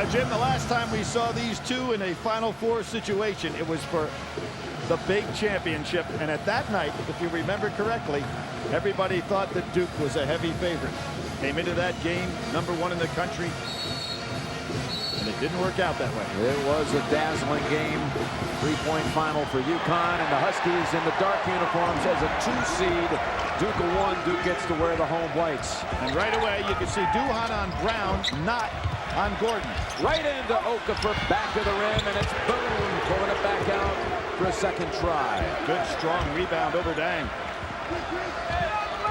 Jim, the last time we saw these two in a Final Four situation, it was for the big championship. And at that night, if you remember correctly, everybody thought that Duke was a heavy favorite. Came into that game #1 in the country, and it didn't work out that way. It was a dazzling game. 3-point final for UConn, and the Huskies in the dark uniforms as a 2 seed. Duke a 1. Duke gets to wear the home whites. And right away, you can see Duhan on Brown, not on Gordon. Right into Okafor, back to the rim, and it's Boone pulling it back out for a second try. Good, strong rebound over Dang.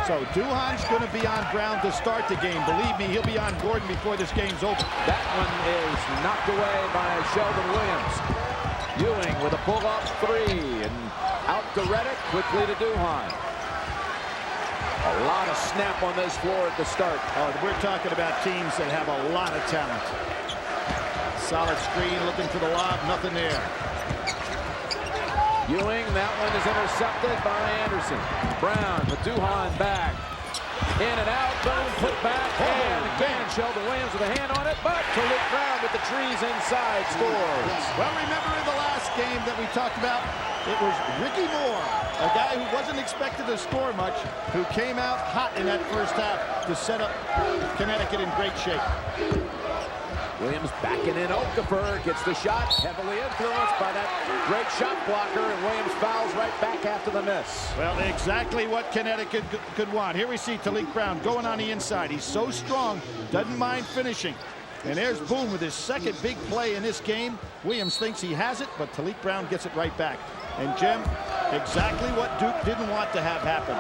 So Duhan's going to be on Brown to start the game. Believe me, he'll be on Gordon before this game's over. That one is knocked away by Sheldon Williams. Ewing with a pull-up 3, and out to Reddick, quickly to Duhan. A lot of snap on this floor at the start. Oh, we're talking about teams that have a lot of talent. Solid screen, looking for the lob, nothing there. Ewing, that one is intercepted by Anderson. Brown with Duhan back. In and out, Boone put back, and again Sheldon Williams with a hand on it, but Talik Brown with the trees inside scores. Well, remember in the last game that we talked about, it was Ricky Moore, a guy who wasn't expected to score much, who came out hot in that first half to set up Connecticut in great shape. Williams backing in. Okafor gets the shot, heavily influenced by that great shot blocker, and Williams fouls right back after the miss. Well, exactly what Connecticut could want. Here we see Talik Brown going on the inside. He's so strong, doesn't mind finishing. And there's Boone with his second big play in this game. Williams thinks he has it, but Talik Brown gets it right back. And Jim, exactly what Duke didn't want to have happen.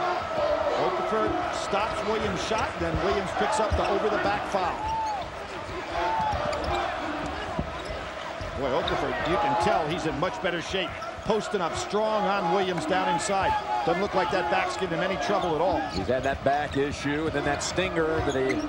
Okafor stops Williams' shot, then Williams picks up the over-the-back foul. Boy, Okafor, you can tell he's in much better shape. Posting up strong on Williams down inside. Doesn't look like that back's giving him any trouble at all. He's had that back issue, and then that stinger that he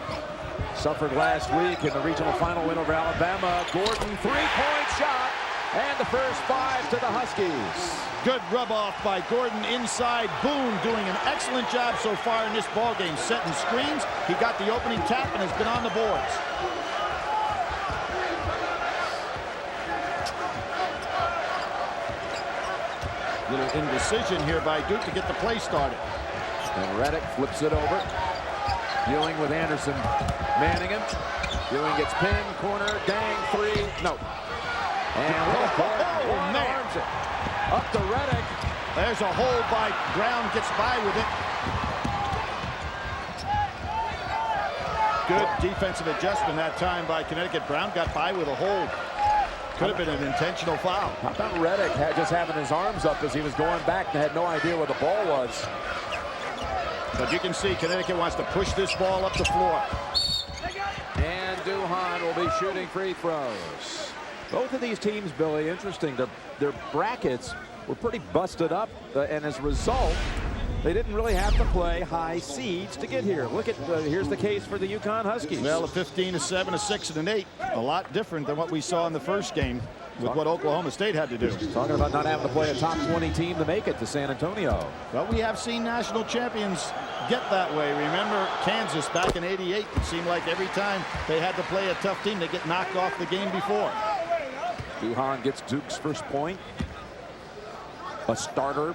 suffered last week in the regional final win over Alabama. Gordon, 3-point shot, and the first 5 to the Huskies. Good rub off by Gordon inside. Boone doing an excellent job so far in this ballgame, setting screens. He got the opening tap and has been on the boards. Little indecision here by Duke to get the play started. And Reddick flips it over. Ewing with Anderson manning him. Ewing gets pinned, corner, Dang, 3, no. And man. Arms it. Up to Reddick. There's a hold by Brown, gets by with it. Good defensive adjustment that time by Connecticut. Brown got by with a hold. Could have been an intentional foul. How about Reddick just having his arms up as he was going back and had no idea where the ball was? But you can see Connecticut wants to push this ball up the floor. And Duhan will be shooting free throws. Both of these teams, Billy, interesting. Their brackets were pretty busted up, and as a result, they didn't really have to play high seeds to get here. Look at, here's the case for the UConn Huskies. Well, a 15, a 7, a 6, and an 8. A lot different than what we saw in the first game with what Oklahoma State had to do. Talking about not having to play a top 20 team to make it to San Antonio. Well, we have seen national champions get that way. Remember Kansas back in '88? It seemed like every time they had to play a tough team, they get knocked off the game before. Duhan gets Duke's first point. A starter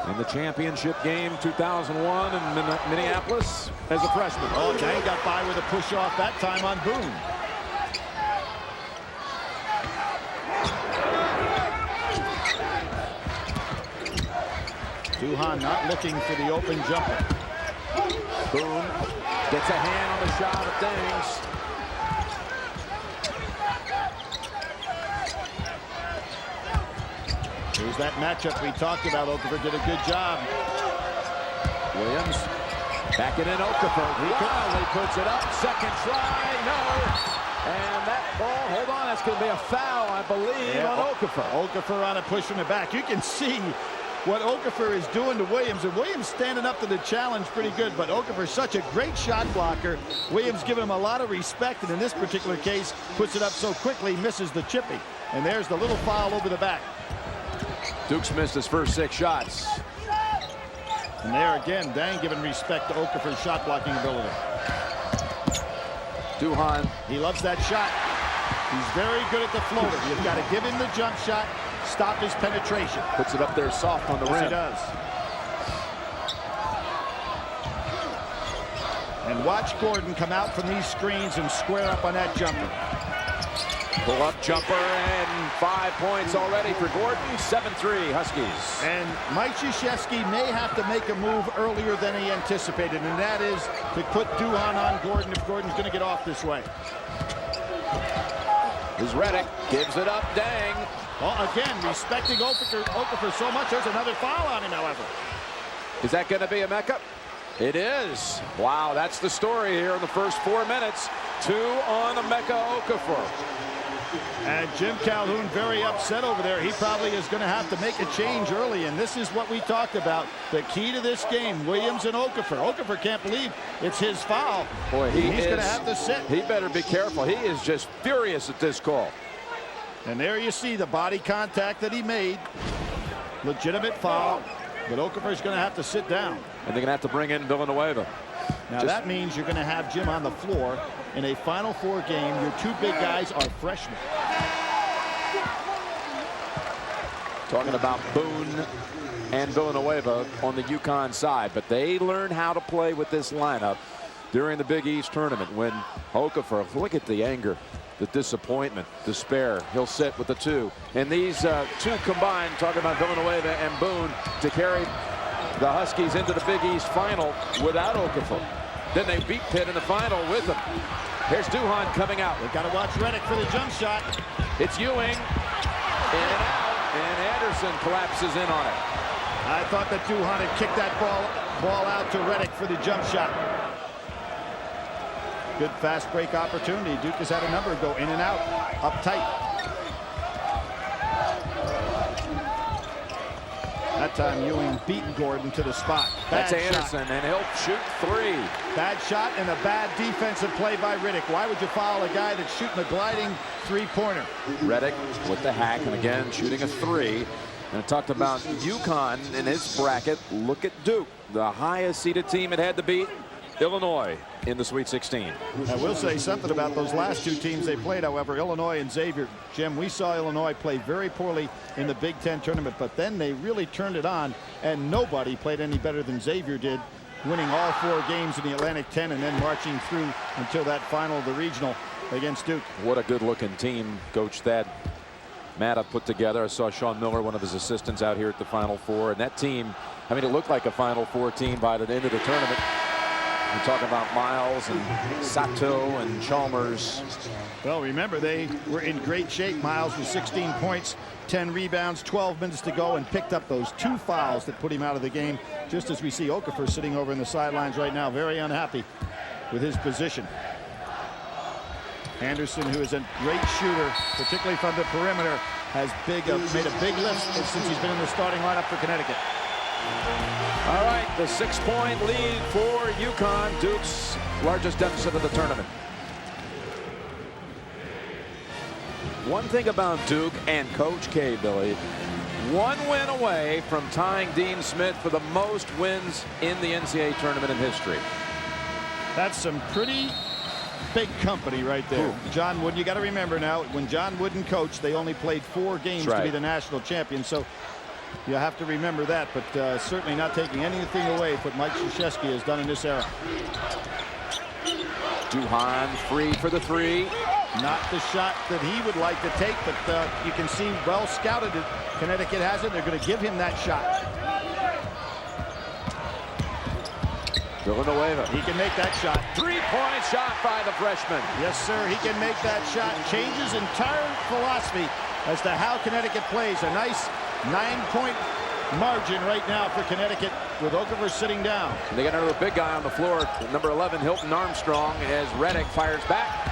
in the championship game 2001 in Minneapolis as a freshman. Oh, Dang got by with a push off that time on Boone. Duhan not looking for the open jumper. Boone gets a hand on the shot of Dang's. Here's that matchup we talked about. Okafor did a good job. Williams backing in Okafor. He puts it up. Second try. No. And that ball, hold on, that's going to be a foul, I believe, on Okafor. Okafor on a push from the back. You can see what Okafor is doing to Williams, and Williams standing up to the challenge pretty good, but Okafor's such a great shot blocker. Williams giving him a lot of respect, and in this particular case, puts it up so quickly, misses the chippy. And there's the little foul over the back. Duke's missed his first 6 shots. And there again, Dang giving respect to Okafor's shot blocking ability. Duhan. He loves that shot. He's very good at the floater. You've got to give him the jump shot, stop his penetration. Puts it up there soft on the rim. He does. And watch Gordon come out from these screens and square up on that jumper. Pull-up jumper, and 5 points already for Gordon. 7-3 Huskies. And Mike Krzyzewski may have to make a move earlier than he anticipated, and that is to put Duhon on Gordon if Gordon's going to get off this way. Here's Redick. Gives it up. Dang. Well, again, respecting Okafor so much. There's another foul on him, however. Is that going to be a Mecca? It is. Wow, that's the story here in the first 4 minutes. 2 on Emeka Okafor. And Jim Calhoun very upset over there. He probably is going to have to make a change early, and this is what we talked about. The key to this game, Williams and Okafor. Okafor can't believe it's his foul. Boy, he's going to have to sit. He better be careful. He is just furious at this call. And there you see the body contact that he made. Legitimate foul, but Okafor's going to have to sit down. And they're going to have to bring in Villanueva. Now that means you're going to have Jim on the floor in a Final Four game. Your 2 big guys are freshmen. Talking about Boone and Villanueva on the UConn side, but they learned how to play with this lineup during the Big East tournament when Okafor, look at the anger, the disappointment, despair. He'll sit with the 2. And these 2 combined, talking about Villanueva and Boone, to carry the Huskies into the Big East final without Okafor. Then they beat Pitt in the final with him. Here's Duhon coming out. They've got to watch Redick for the jump shot. It's Ewing. In and out. And Anderson collapses in on it. I thought that Duhon had kicked that ball out to Redick for the jump shot. Good fast break opportunity. Duke has had a number go in and out, up tight. That time Ewing beat Gordon to the spot. That's Anderson, and he'll shoot 3. Bad shot and a bad defensive play by Redick. Why would you foul a guy that's shooting a gliding 3-pointer? Redick with the hack, and again shooting a 3. And I talked about UConn in his bracket. Look at Duke, the highest seeded team it had to beat. Illinois in the Sweet 16. I will say something about those last 2 teams they played, however, Illinois and Xavier. Jim, we saw Illinois play very poorly in the Big Ten tournament, but then they really turned it on, and nobody played any better than Xavier did, winning all 4 games in the Atlantic 10 and then marching through until that final of the regional against Duke. What a good-looking team Coach Thad Matta put together. I saw Sean Miller, one of his assistants, out here at the Final Four, and that team, I mean, it looked like a Final Four team by the end of the tournament. We talk about Miles and Sato and Chalmers. Well, remember, they were in great shape. Miles with 16 points, 10 rebounds, 12 minutes to go, and picked up those 2 fouls that put him out of the game, just as we see Okafor sitting over in the sidelines right now, very unhappy with his position. Anderson, who is a great shooter, particularly from the perimeter, has made a big lift since he's been in the starting lineup for Connecticut. All right, the 6-point lead for UConn, Duke's largest deficit of the tournament. One thing about Duke and Coach K, Billy, 1 win away from tying Dean Smith for the most wins in the NCAA tournament in history. That's some pretty big company right there. Ooh. John Wooden, you got to remember now, when John Wooden coached, they only played 4 games to be the national champion. So you have to remember that, but certainly not taking anything away from what Mike Krzyzewski has done in this era. Duhon free for the 3. Not the shot that he would like to take, but you can see well scouted that Connecticut has it. They're going to give him that shot. Villanueva. He can make that shot. 3-point shot by the freshman. Yes, sir. He can make that shot. Changes entire philosophy as to how Connecticut plays. A nice 9-point margin right now for Connecticut with Okafor sitting down. And they got another big guy on the floor, number 11, Hilton Armstrong, as Redick fires back.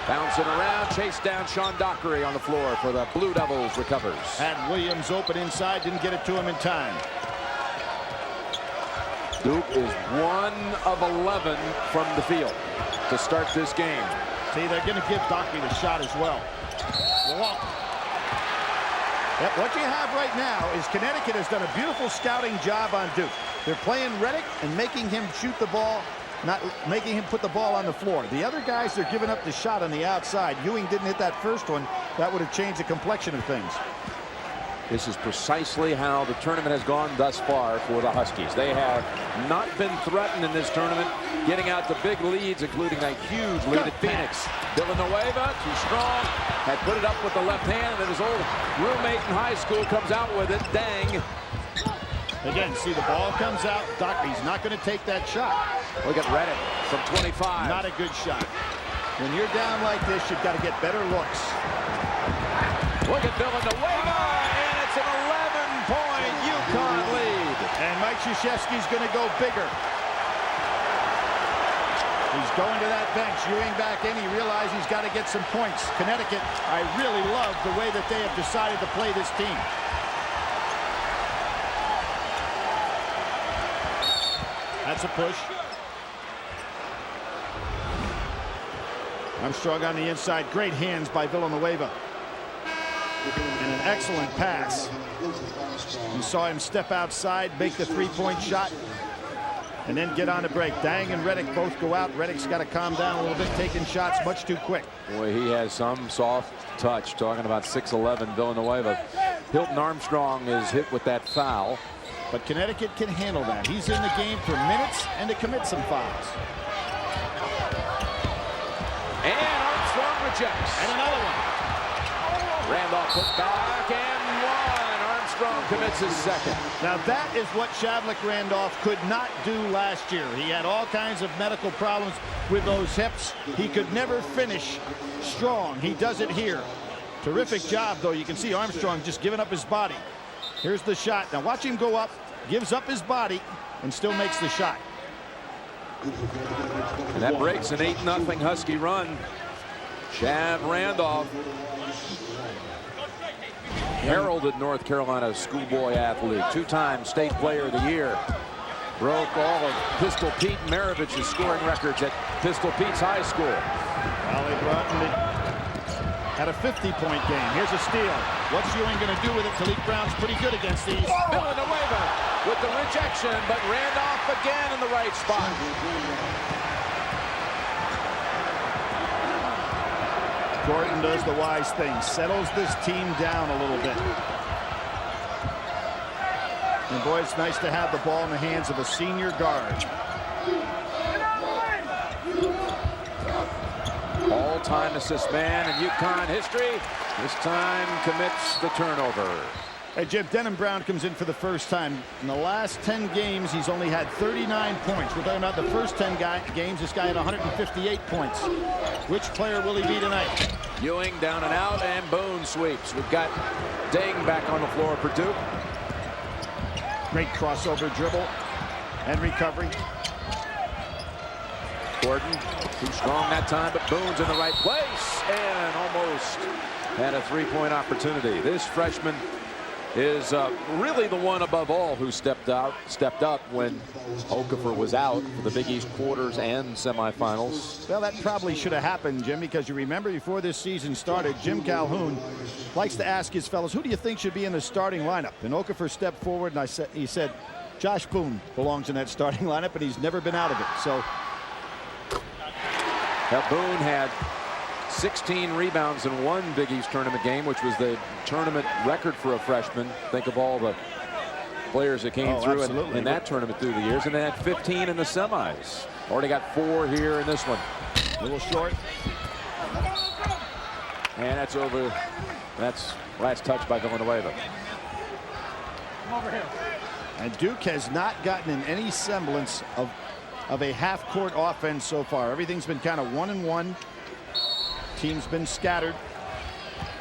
Bouncing around, chased down Sean Dockery on the floor for the Blue Devils, recovers. Had Williams open inside, didn't get it to him in time. Duke is 1 of 11 from the field to start this game. See, they're going to give Dockery the shot as well. Yep, what you have right now is Connecticut has done a beautiful scouting job on Duke. They're playing Redick and making him shoot the ball not making him put the ball on the floor. The other guys, they're giving up the shot on the outside. Ewing didn't hit that first one. That would have changed the complexion of things. This is precisely how the tournament has gone thus far for the Huskies. They have not been threatened in this tournament, getting out the big leads, including a huge lead at Phoenix. Villanueva, too strong, had put it up with the left hand, and then his old roommate in high school comes out with it. Dang. Again, see, the ball comes out. He's not going to take that shot. Look at Reddick from 25. Not a good shot. When you're down like this, you've got to get better looks. Look at Villanueva. An 11-point UConn lead. And Mike Krzyzewski's going to go bigger. He's going to that bench. Ewing back in. He realizes he's got to get some points. Connecticut, I really love the way that they have decided to play this team. That's a push. Armstrong on the inside. Great hands by Villanueva. And an excellent pass. You saw him step outside, make the three-point shot, and then get on a break. Dang and Reddick both go out. Reddick's got to calm down a little bit, taking shots much too quick. Boy, he has some soft touch. Talking about 6'11" Villanueva. Hilton Armstrong is hit with that foul. But Connecticut can handle that. He's in the game for minutes and to commit some fouls. And Armstrong rejects. And another one. Randolph put back and one. Armstrong commits his second. Now that is what Shavlik Randolph could not do last year. He had all kinds of medical problems with those hips. He could never finish strong. He does it here. Terrific job, though. You can see Armstrong just giving up his body. Here's the shot. Now watch him go up, gives up his body, and still makes the shot. And that breaks an 8-0 Husky run. Shav Randolph, heralded North Carolina schoolboy athlete, two-time state player of the year. Broke all of Pistol Pete Maravich's scoring records at Pistol Pete's high school. Valley Broughton had a 50-point game. Here's a steal. What's Ewing going to do with it? Talik Brown's pretty good against these. Villanueva with the rejection, but Randolph again in the right spot. Gordon does the wise thing, settles this team down a little bit. And boy, it's nice to have the ball in the hands of a senior guard. All-time assist man in UConn history. This time commits the turnover. Hey, Jim, Denham Brown comes in for the first time. In the last 10 games, he's only had 39 points. We're talking about the first 10 games. This guy had 158 points. Which player will he be tonight? Ewing down and out, and Boone sweeps. We've got Dang back on the floor for Duke. Great crossover dribble and recovery. Gordon, too strong that time, but Boone's in the right place and almost had a three-point opportunity. This freshman is really the one above all who stepped up when Okafor was out for the Big East quarters and semifinals. Well, that probably should have happened, Jim, because you remember before this season started, Jim Calhoun likes to ask his fellows, who do you think should be in the starting lineup? And Okafor stepped forward, and he said, Josh Boone belongs in that starting lineup, and he's never been out of it. So now Boone had 16 rebounds in one Big East tournament game, which was the tournament record for a freshman. Think of all the players that came through in that tournament through the years. And they had 15 in the semis. Already got 4 here in this one. A little short. And that's over. That's last touch by Villanueva. Come over here. And Duke has not gotten in any semblance of a half-court offense so far. Everything's been kind of 1-and-1. Team's been scattered.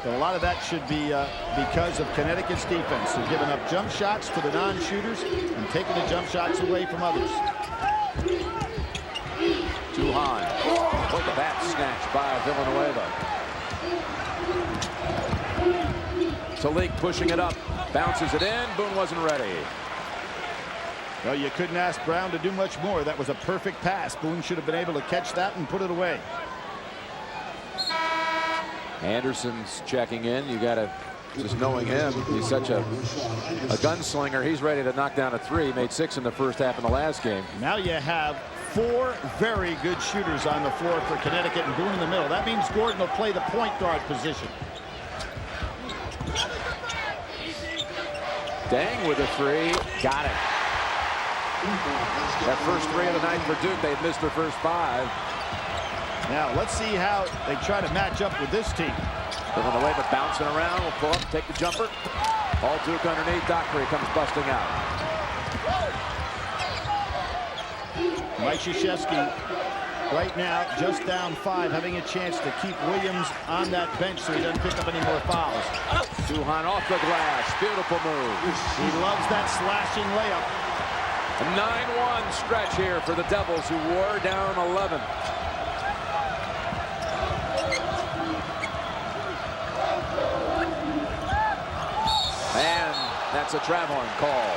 But a lot of that should be because of Connecticut's defense. They're giving up jump shots to the non-shooters and taking the jump shots away from others. Too high. Look at that snatch by Villanueva. Talik pushing it up. Bounces it in. Boone wasn't ready. Well, you couldn't ask Brown to do much more. That was a perfect pass. Boone should have been able to catch that and put it away. Anderson's checking in. You got to, just knowing him, he's such a gunslinger. He's ready to knock down a three. Made 6 in the first half in the last game. Now you have 4 very good shooters on the floor for Connecticut, and Boone in the middle. That means Gordon will play the point guard position. Dang with a 3. Got it. That first 3 of the night for Duke. They've missed their first 5. Now let's see how they try to match up with this team. Moving away, but bouncing around. Will pull up, take the jumper. All Duke underneath. Dockery comes busting out. Mike Krzyzewski right now just down 5, having a chance to keep Williams on that bench so he doesn't pick up any more fouls. Duhan off the glass. Beautiful move. He loves that slashing layup. A 9-1 stretch here for the Devils, who wore down 11. And that's a traveling call.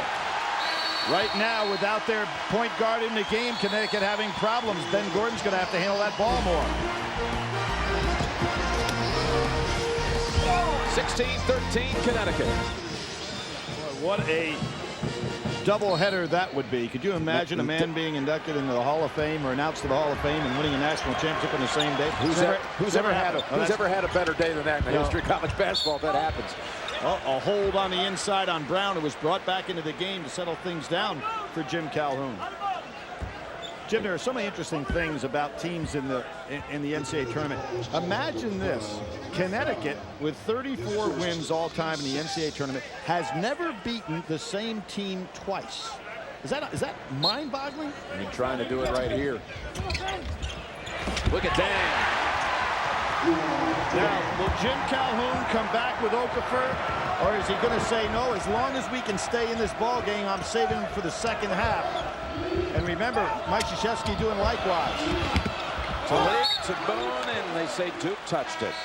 Right now, without their point guard in the game, Connecticut having problems. Ben Gordon's going to have to handle that ball more. 16-13 Connecticut. What a doubleheader that would be. Could you imagine a man being inducted into the Hall of Fame or announced to the Hall of Fame and winning a national championship on the same day? Who's ever had a better day than that in the history of college basketball if that happens? A hold on the inside on Brown, who was brought back into the game to settle things down for Jim Calhoun. Jim, there are so many interesting things about teams in the NCAA tournament. Imagine this. Connecticut, with 34 wins all time in the NCAA tournament, has never beaten the same team twice. Is that mind-boggling? I mean, trying to do it right here. Look at Dang. Now, will Jim Calhoun come back with Okafor, or is he going to say, no, as long as we can stay in this ball game, I'm saving him for the second half? And remember, Mike Krzyzewski doing likewise. To Leak, to Boone, and they say Duke touched it.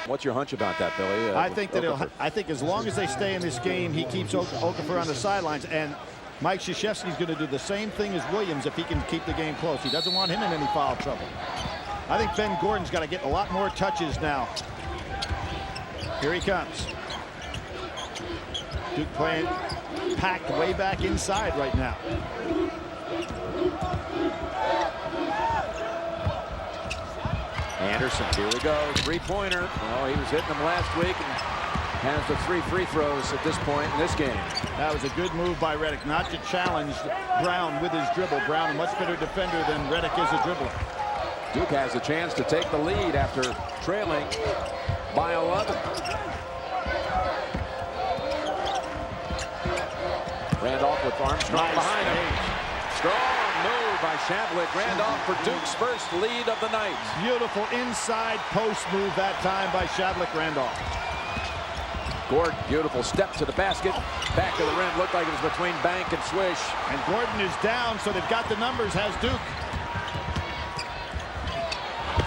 What's your hunch about that, Billy? I think that I think as long as they stay in this game, he keeps Okafor on the sidelines, and Mike Krzyzewski's going to do the same thing as Williams if he can keep the game close. He doesn't want him in any foul trouble. I think Ben Gordon's got to get a lot more touches now. Here he comes. Duke playing packed way back inside right now. Anderson, here we go. 3-pointer. Oh, he was hitting them last week and has the 3 free throws at this point in this game. That was a good move by Reddick, not to challenge Brown with his dribble. Brown, a much better defender than Reddick is a dribbler. Duke has a chance to take the lead after trailing by 11. Randolph with Armstrong behind him. Strong move by Shavlik. Randolph for Duke's first lead of the night. Beautiful inside post move that time by Shavlik Randolph. Gordon, beautiful step to the basket. Back to the rim. Looked like it was between Bank and Swish. And Gordon is down, so they've got the numbers, has Duke.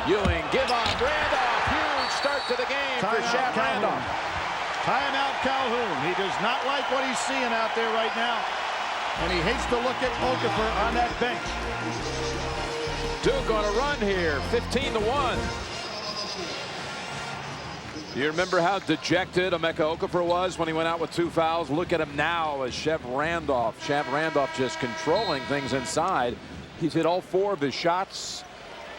Ewing, give on Randolph. Huge start to the game for Shav Randolph. Timeout Calhoun. He does not like what he's seeing out there right now. And he hates to look at Okafor on that bench. Duke on a run here, 15-1. You remember how dejected Emeka Okafor was when he went out with 2 fouls? Look at him now as Shav Randolph just controlling things inside. He's hit all 4 of his shots.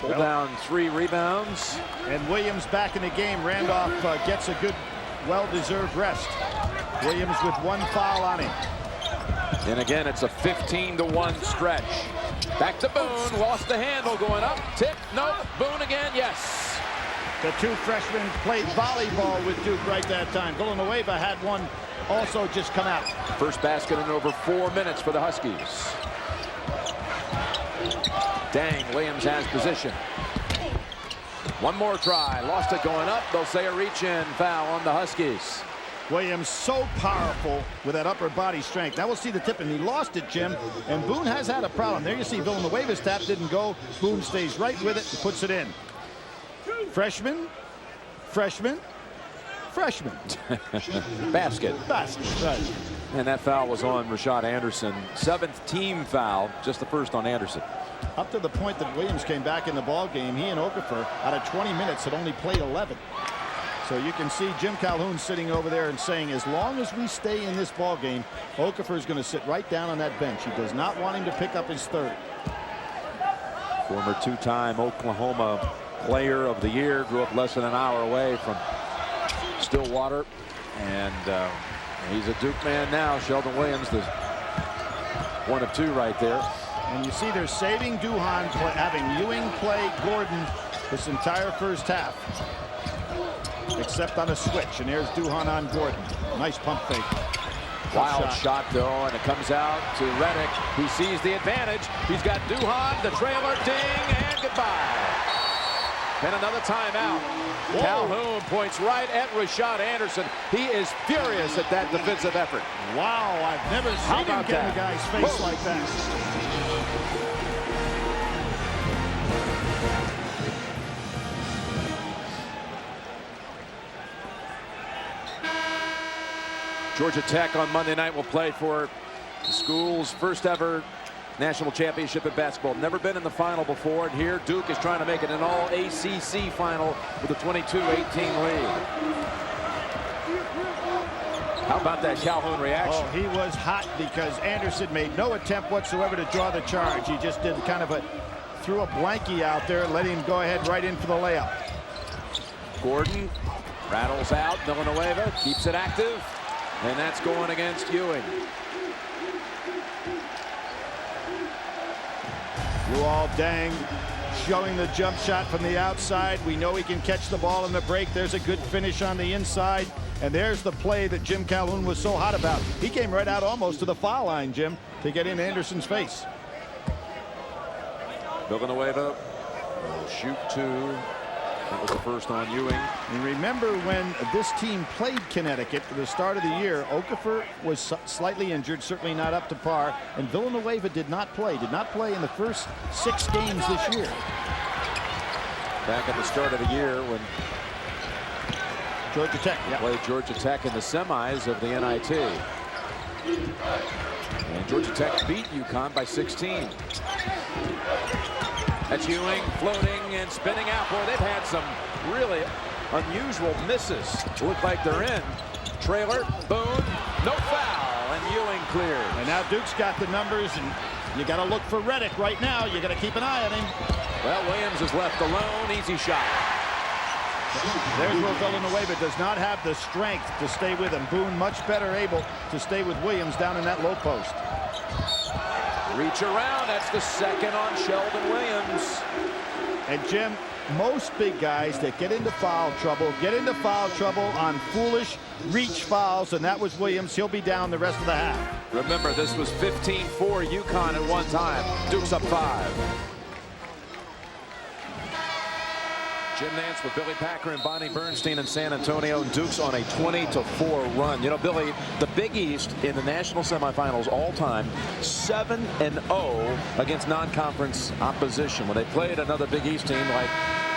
Pulled down 3 rebounds. And Williams back in the game. Randolph gets a good, well-deserved rest. Williams with 1 foul on him. And again, it's a 15-1 stretch. Back to Boone. Lost the handle going up. Tip. No. Boone again. Yes. The 2 freshmen played volleyball with Duke right that time. Villanueva had one also just come out. First basket in over 4 minutes for the Huskies. Dang, Williams has position. One more try. Lost it going up. They'll say a reach-in foul on the Huskies. Williams so powerful with that upper body strength. Now we'll see the tip, and he lost it, Jim. And Boone has had a problem. There you see Villanueva's tap didn't go. Boone stays right with it and puts it in. Freshman. Basket. Right. And that foul was on Rashad Anderson. 7th team foul, just the first on Anderson. Up to the point that Williams came back in the ball game, he and Okafor out of 20 minutes had only played 11. So you can see Jim Calhoun sitting over there and saying, as long as we stay in this ball game, Okafor is going to sit right down on that bench. He does not want him to pick up his 3rd. Former two-time Oklahoma Player of the Year. Grew up less than an hour away from Stillwater. And he's a Duke man now. Sheldon Williams, the one of two right there. And you see they're saving Duhan, having Ewing play Gordon this entire first half. Except on a switch. And there's Duhan on Gordon. Nice pump fake. Wild shot though, and it comes out to Redick. He sees the advantage. He's got Duhan, the trailer, ding, and goodbye. And another timeout. Whoa. Calhoun points right at Rashad Anderson. He is furious at that defensive effort. Wow, I've never seen him get in a guy's face like that. Georgia Tech on Monday night will play for the school's first ever national championship in basketball. Never been in the final before, and here Duke is trying to make it an all ACC final with a 22-18 lead. How about that Calhoun reaction? Oh, he was hot because Anderson made no attempt whatsoever to draw the charge. He just did kind of threw a blankie out there, letting him go ahead right in for the layup. Gordon rattles out. Villanueva keeps it active. And that's going against Ewing. Luol Deng showing the jump shot from the outside. We know he can catch the ball in the break. There's a good finish on the inside. And there's the play that Jim Calhoun was so hot about. He came right out almost to the foul line, Jim, to get in Anderson's face. Villanueva will shoot two. That was the first on Ewing. And remember when this team played Connecticut at the start of the year, Okafor was slightly injured, certainly not up to par, and Villanueva did not play in the first 6 games this year. Back at the start of the year when Georgia Tech played Georgia Tech in the semis of the NIT. And Georgia Tech beat UConn by 16. That's Ewing floating and spinning out. Boy, they've had some really unusual misses. Look like they're in. Trailer, Boone, no foul, and Ewing clears. And now Duke's got the numbers, and you got to look for Redick right now. You got to keep an eye on him. Well, Williams is left alone. Easy shot. There's where Villanueva does not have the strength to stay with him. Boone much better able to stay with Williams down in that low post. Reach around. That's the second on Sheldon Williams. And Jim, most big guys that get into foul trouble on foolish reach fouls, and that was Williams. He'll be down the rest of the half. Remember, this was 15-4 UConn at one time. Duke's up 5. Jim Nance with Billy Packer and Bonnie Bernstein in San Antonio. Duke's on a 20-4 run. You know, Billy, the Big East in the national semifinals all time, 7-0 against non-conference opposition. When they played another Big East team like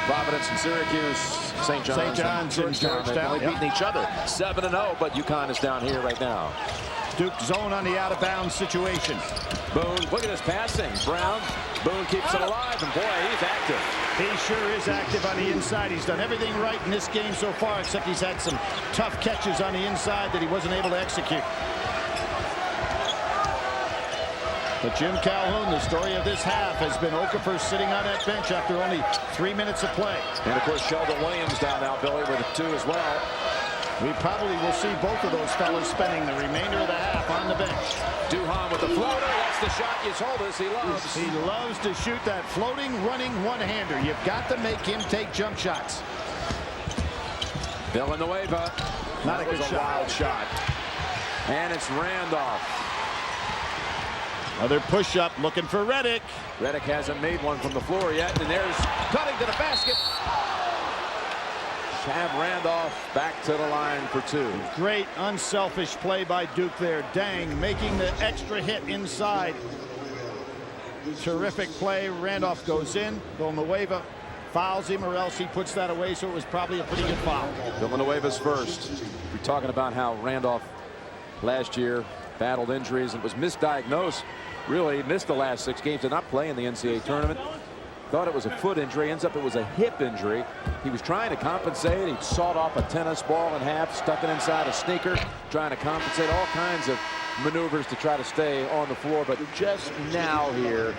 Providence and Syracuse, St. John's and Georgetown, they've only beaten each other. 7-0, but UConn is down here right now. Duke zone on the out-of-bounds situation. Boone, look at his passing. Brown, Boone keeps it alive, and boy, he's active. He sure is active on the inside. He's done everything right in this game so far, except he's had some tough catches on the inside that he wasn't able to execute. But Jim Calhoun, the story of this half has been Okafor sitting on that bench after only 3 minutes of play. And of course, Sheldon Williams down now, Billy, with 2 as well. We probably will see both of those fellas spending the remainder of the half on the bench. Duhan with the floater. That's the shot you told us he loves. He loves to shoot that floating, running one-hander. You've got to make him take jump shots. Villanueva. Not a good shot. Wild shot. And it's Randolph. Another push-up looking for Redick. Redick hasn't made one from the floor yet. And there's cutting to the basket. Shab Randolph back to the line for 2. Great unselfish play by Duke there. Deng making the extra hit inside. Terrific play. Randolph goes in. Villanueva fouls him, or else he puts that away, so it was probably a pretty good foul. Villanueva's first. We're talking about how Randolph last year battled injuries and was misdiagnosed. Really missed the last 6 games. Did not play in the NCAA tournament. thought it was a foot injury. Ends up it was a hip injury. He was trying to compensate. He sawed off a tennis ball in half, stuck it inside a sneaker, trying to compensate, all kinds of maneuvers to try to stay on the floor. But just now here,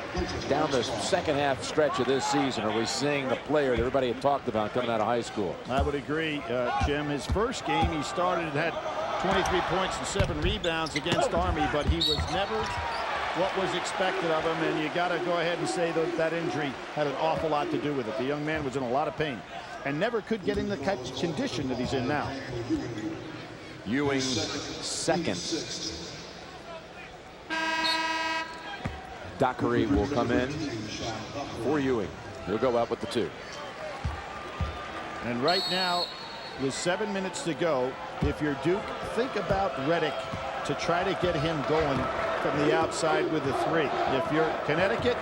down the second half stretch of this season, are we seeing the player that everybody had talked about coming out of high school? I would agree, Jim. His first game, he started and had 23 points and 7 rebounds against Army, but he was never what was expected of him, and you got to go ahead and say that that injury had an awful lot to do with it. The young man was in a lot of pain and never could get in the kind of condition that he's in now. Ewing second. Dockery will come in for Ewing. He'll go out with the 2. And right now, with 7 minutes to go, if you're Duke, think about Redick to try to get him going from the outside with the 3. If you're Connecticut,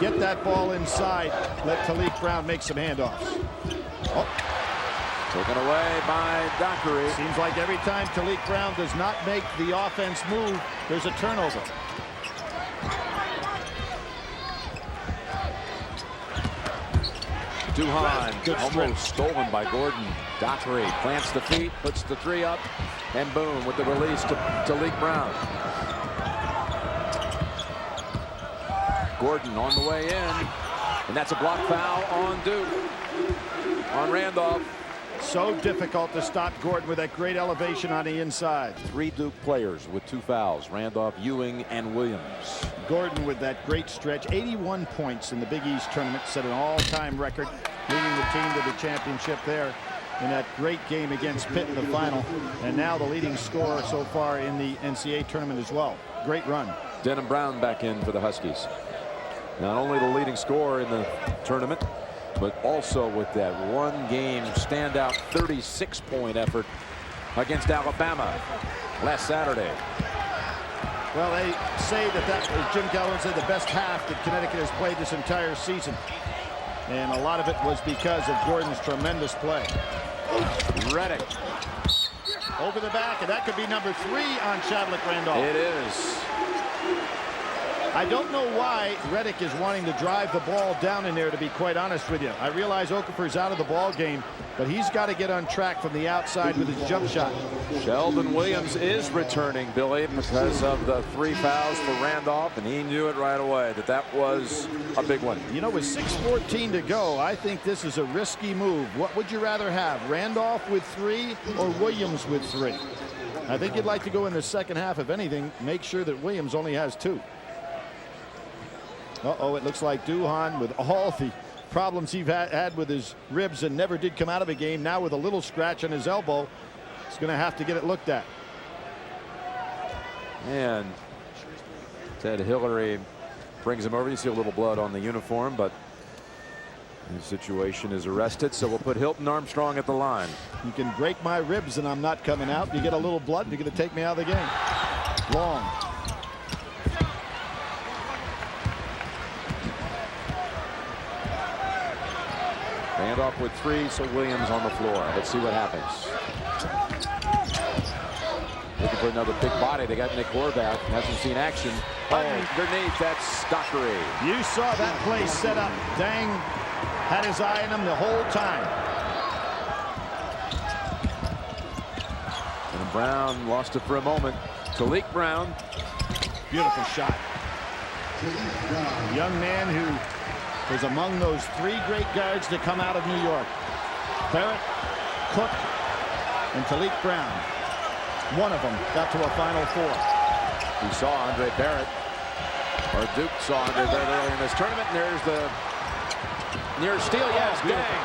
get that ball inside. Let Talik Brown make some handoffs. Oh. Taken away by Dockery. Seems like every time Talik Brown does not make the offense move, there's a turnover. Duhan almost stolen by Gordon. Dockery plants the feet, puts the 3 up, and boom, with the release to Talik Brown. Gordon on the way in, and that's a block foul on Duke. On Randolph. So difficult to stop Gordon with that great elevation on the inside. 3 Duke players with 2 fouls. Randolph, Ewing, and Williams. Gordon with that great stretch. 81 points in the Big East tournament. Set an all-time record, leading the team to the championship there in that great game against Pitt in the final. And now the leading scorer so far in the NCAA tournament as well. Great run. Denham Brown back in for the Huskies. Not only the leading scorer in the tournament, but also with that one-game standout 36-point effort against Alabama last Saturday. Well, they say that as Jim Calhoun said, the best half that Connecticut has played this entire season. And a lot of it was because of Gordon's tremendous play. Redick. Over the back, and that could be number 3 on Chadwick Randolph. It is. I don't know why Redick is wanting to drive the ball down in there, to be quite honest with you. I realize Okafor's out of the ball game, but he's got to get on track from the outside with his jump shot. Sheldon Williams is returning, Billy, because of the 3 fouls for Randolph, and he knew it right away that that was a big one. You know, with 6:14 to go, I think this is a risky move. What would you rather have, Randolph with 3 or Williams with 3? I think you'd like to go in the second half, if anything, make sure that Williams only has 2. Uh-oh, it looks like Duhan, with all the problems he's had with his ribs and never did come out of a game, now with a little scratch on his elbow, he's going to have to get it looked at. And Ted Hillary brings him over. You see a little blood on the uniform, but the situation is arrested, so we'll put Hilton Armstrong at the line. You can break my ribs and I'm not coming out. You get a little blood, you're going to take me out of the game. Long. Randolph with 3, so Williams on the floor. Let's see what happens. Looking for another big body. They got Nick Horvath. Hasn't seen action. Oh, underneath, that's Dockery. You saw that play set up. Dang had his eye on him the whole time. And Brown lost it for a moment. Talik Brown. Beautiful shot. Young man who was among those 3 great guards to come out of New York. Barrett, Cook, and Talik Brown. One of them got to a Final Four. We saw Andre Barrett, or Duke saw Andre Barrett earlier in this tournament. And there's the near steal. Yes, Dang.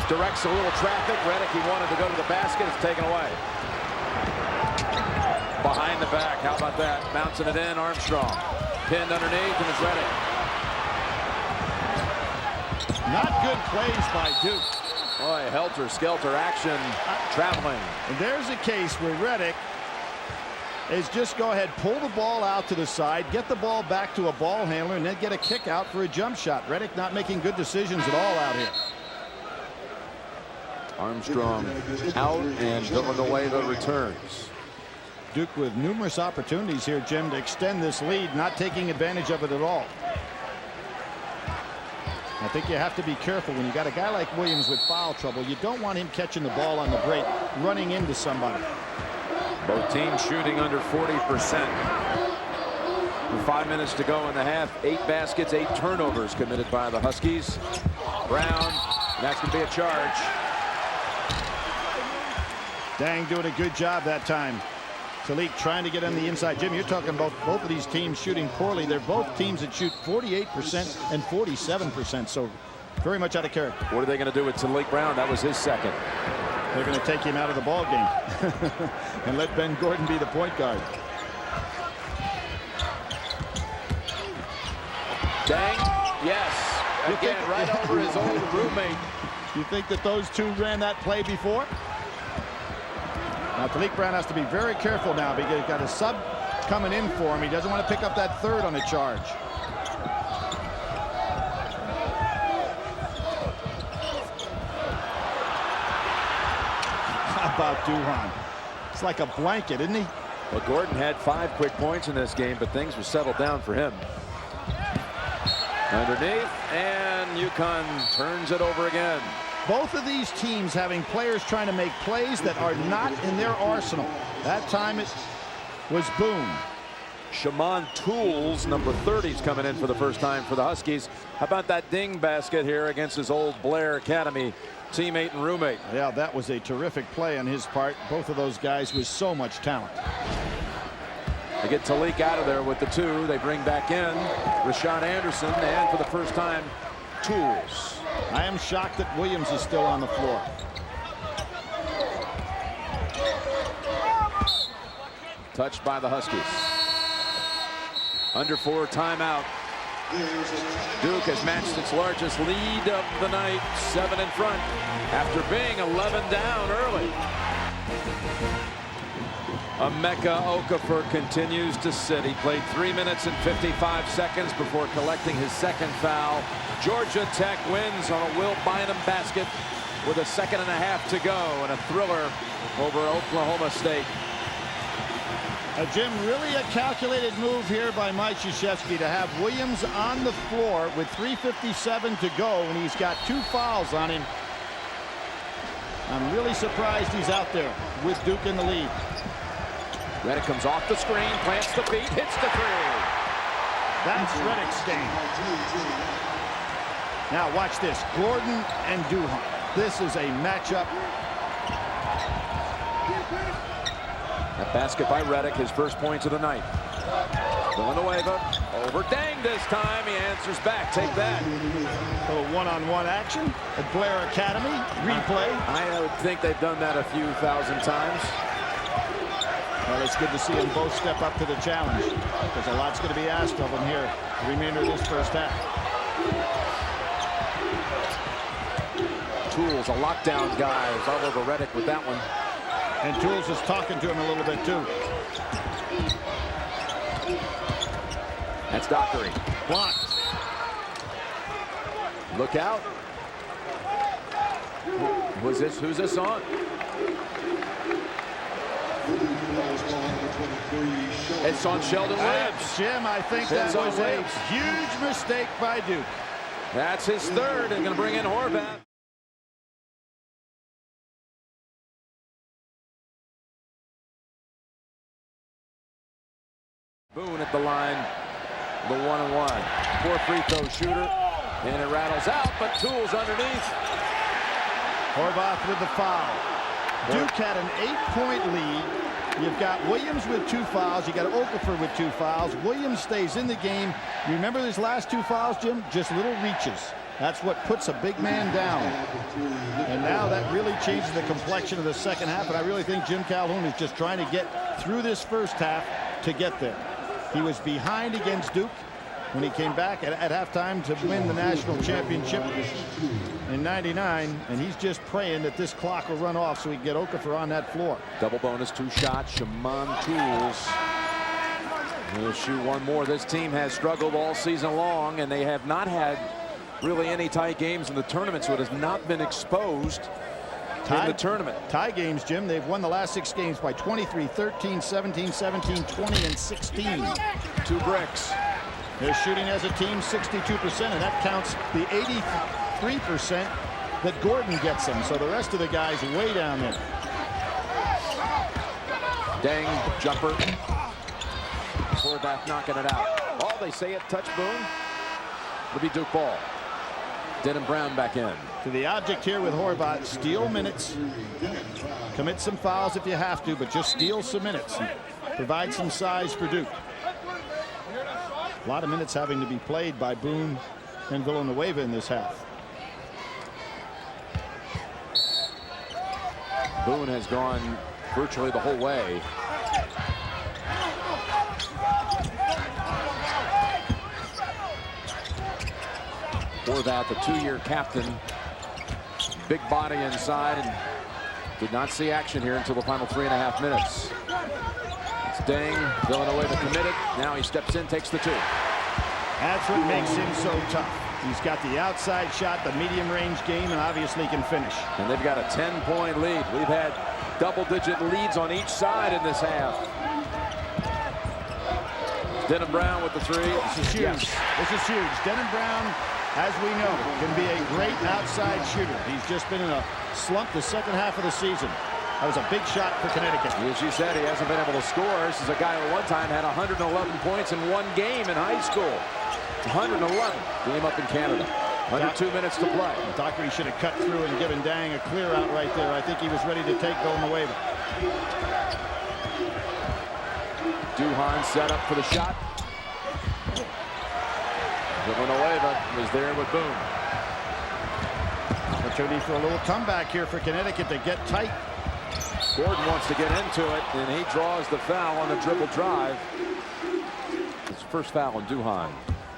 Directs a little traffic. Redick, he wanted to go to the basket. It's taken away. Behind the back. How about that? Bouncing it in. Armstrong. Pinned underneath, and it's Redick. Not good plays by Duke. Boy, helter-skelter action traveling. And there's a case where Redick is just go ahead, pull the ball out to the side, get the ball back to a ball handler, and then get a kick out for a jump shot. Redick not making good decisions at all out here. Armstrong out, and Villanueva returns. Duke with numerous opportunities here, Jim, to extend this lead, not taking advantage of it at all. I think you have to be careful when you got a guy like Williams with foul trouble. You don't want him catching the ball on the break, running into somebody. Both teams shooting under 40%. With 5 minutes to go in the half. 8 baskets, 8 turnovers committed by the Huskies. Brown, and that's going to be a charge. Dang, doing a good job that time. Talik trying to get on the inside. Jim, you're talking about both of these teams shooting poorly. They're both teams that shoot 48% and 47%, so very much out of character. What are they going to do with Talik Brown? That was his second. They're going to take him out of the ball game and let Ben Gordon be the point guard. Dang, yes. Again, right over his old roommate. You think that those two ran that play before? Now, Talik Brown has to be very careful now because he's got a sub coming in for him. He doesn't want to pick up that third on the charge. How about Duhan? It's like a blanket, isn't he? Well, Gordon had 5 quick points in this game, but things were settled down for him. Underneath, and UConn turns it over again. Both of these teams having players trying to make plays that are not in their arsenal. That time it was Boone. Shaman Tools, number 30, is coming in for the first time for the Huskies. How about that ding basket here against his old Blair Academy teammate and roommate? Yeah, that was a terrific play on his part. Both of those guys with so much talent. They get Talik out of there with the 2. They bring back in Rashawn Anderson, and for the first time, Tools. I am shocked that Williams is still on the floor. Touched by the Huskies. Under 4, timeout. Duke has matched its largest lead of the night, 7 in front, after being 11 down early. Emeka Okafor continues to sit. He played 3 minutes and 55 seconds before collecting his second foul. Georgia Tech wins on a Will Bynum basket with a 1.5 seconds to go, and a thriller over Oklahoma State. Jim, really a calculated move here by Mike Krzyzewski to have Williams on the floor with 3:57 to go, and he's got 2 fouls on him. I'm really surprised he's out there with Duke in the lead. Redick comes off the screen, plants the feet, hits the 3. That's Redick's game. Now watch this, Gordon and Duhan. This is a matchup. That basket by Redick, his first points of the night. Villanueva over Dang this time. He answers back. Take that. A little one-on-one action at Blair Academy. Replay. I would think they've done that a few thousand times. Well, it's good to see them both step up to the challenge because a lot's going to be asked of them here the remainder of this first half. Tools, a lockdown guy, is all over Redick with that one. And Tools is talking to him a little bit, too. That's Dockery. Blocked. Look out. Who's this on? It's on Sheldon Williams. Jim, I think that was a huge mistake by Duke. That's his third, and going to bring in Horvath. Boone at the line, the 1-and-1. 4 free throw shooter, and it rattles out, but Tools underneath. Horvath with the foul. Duke had an 8-point lead. You've got Williams with 2 fouls. You got Okafor with 2 fouls. Williams stays in the game. You remember his last 2 fouls, Jim? Just little reaches. That's what puts a big man down. And now that really changes the complexion of the second half. And I really think Jim Calhoun is just trying to get through this first half to get there. He was behind against Duke when he came back at halftime to win the national championship in '99, and he's just praying that this clock will run off so he can get Okafor on that floor. Double bonus, 2 shots. Shaman Tools will shoot 1 more. This team has struggled all season long, and they have not had really any tight games in the tournament, so it has not been exposed in the tournament. Tie games, Jim. They've won the last 6 games by 23, 13, 17, 17, 20, and 16. 2 bricks. They're shooting as a team 62%, and that counts the 83% that Gordon gets them. So the rest of the guys way down there. Dang jumper. Horvath knocking it out. Oh, they say it touched Boone. It'll be Duke ball. Denham Brown back in. So the object here with Horvath, steal minutes. Commit some fouls if you have to, but just steal some minutes. Provide some size for Duke. A lot of minutes having to be played by Boone and Villanueva in this half. Boone has gone virtually the whole way. Horvath, the 2-year captain. Big body inside and did not see action here until the final 3.5 minutes. It's Dang, Villanueva committed. Now he steps in, takes the 2. That's what makes him so tough. He's got the outside shot, the medium range game, and obviously can finish. And they've got a 10-point lead. We've had double-digit leads on each side in this half. Denham Brown with the 3. This is huge. Yes. This is huge. Denham Brown, as we know, can be a great outside shooter. He's just been in a slump the second half of the season. That was a big shot for Connecticut. As you said, he hasn't been able to score. This is a guy who one time had 111 points in one game in high school. 111. Game up in Canada. Under 2 minutes to play. Doherty should have cut through and given Dang a clear out right there. I think he was ready to take Villanueva. Duhan set up for the shot. Villanueva was there with Boone. Opportunity for a little comeback here for Connecticut to get tight. Gordon wants to get into it, and he draws the foul on the dribble drive. His first foul on Duhan.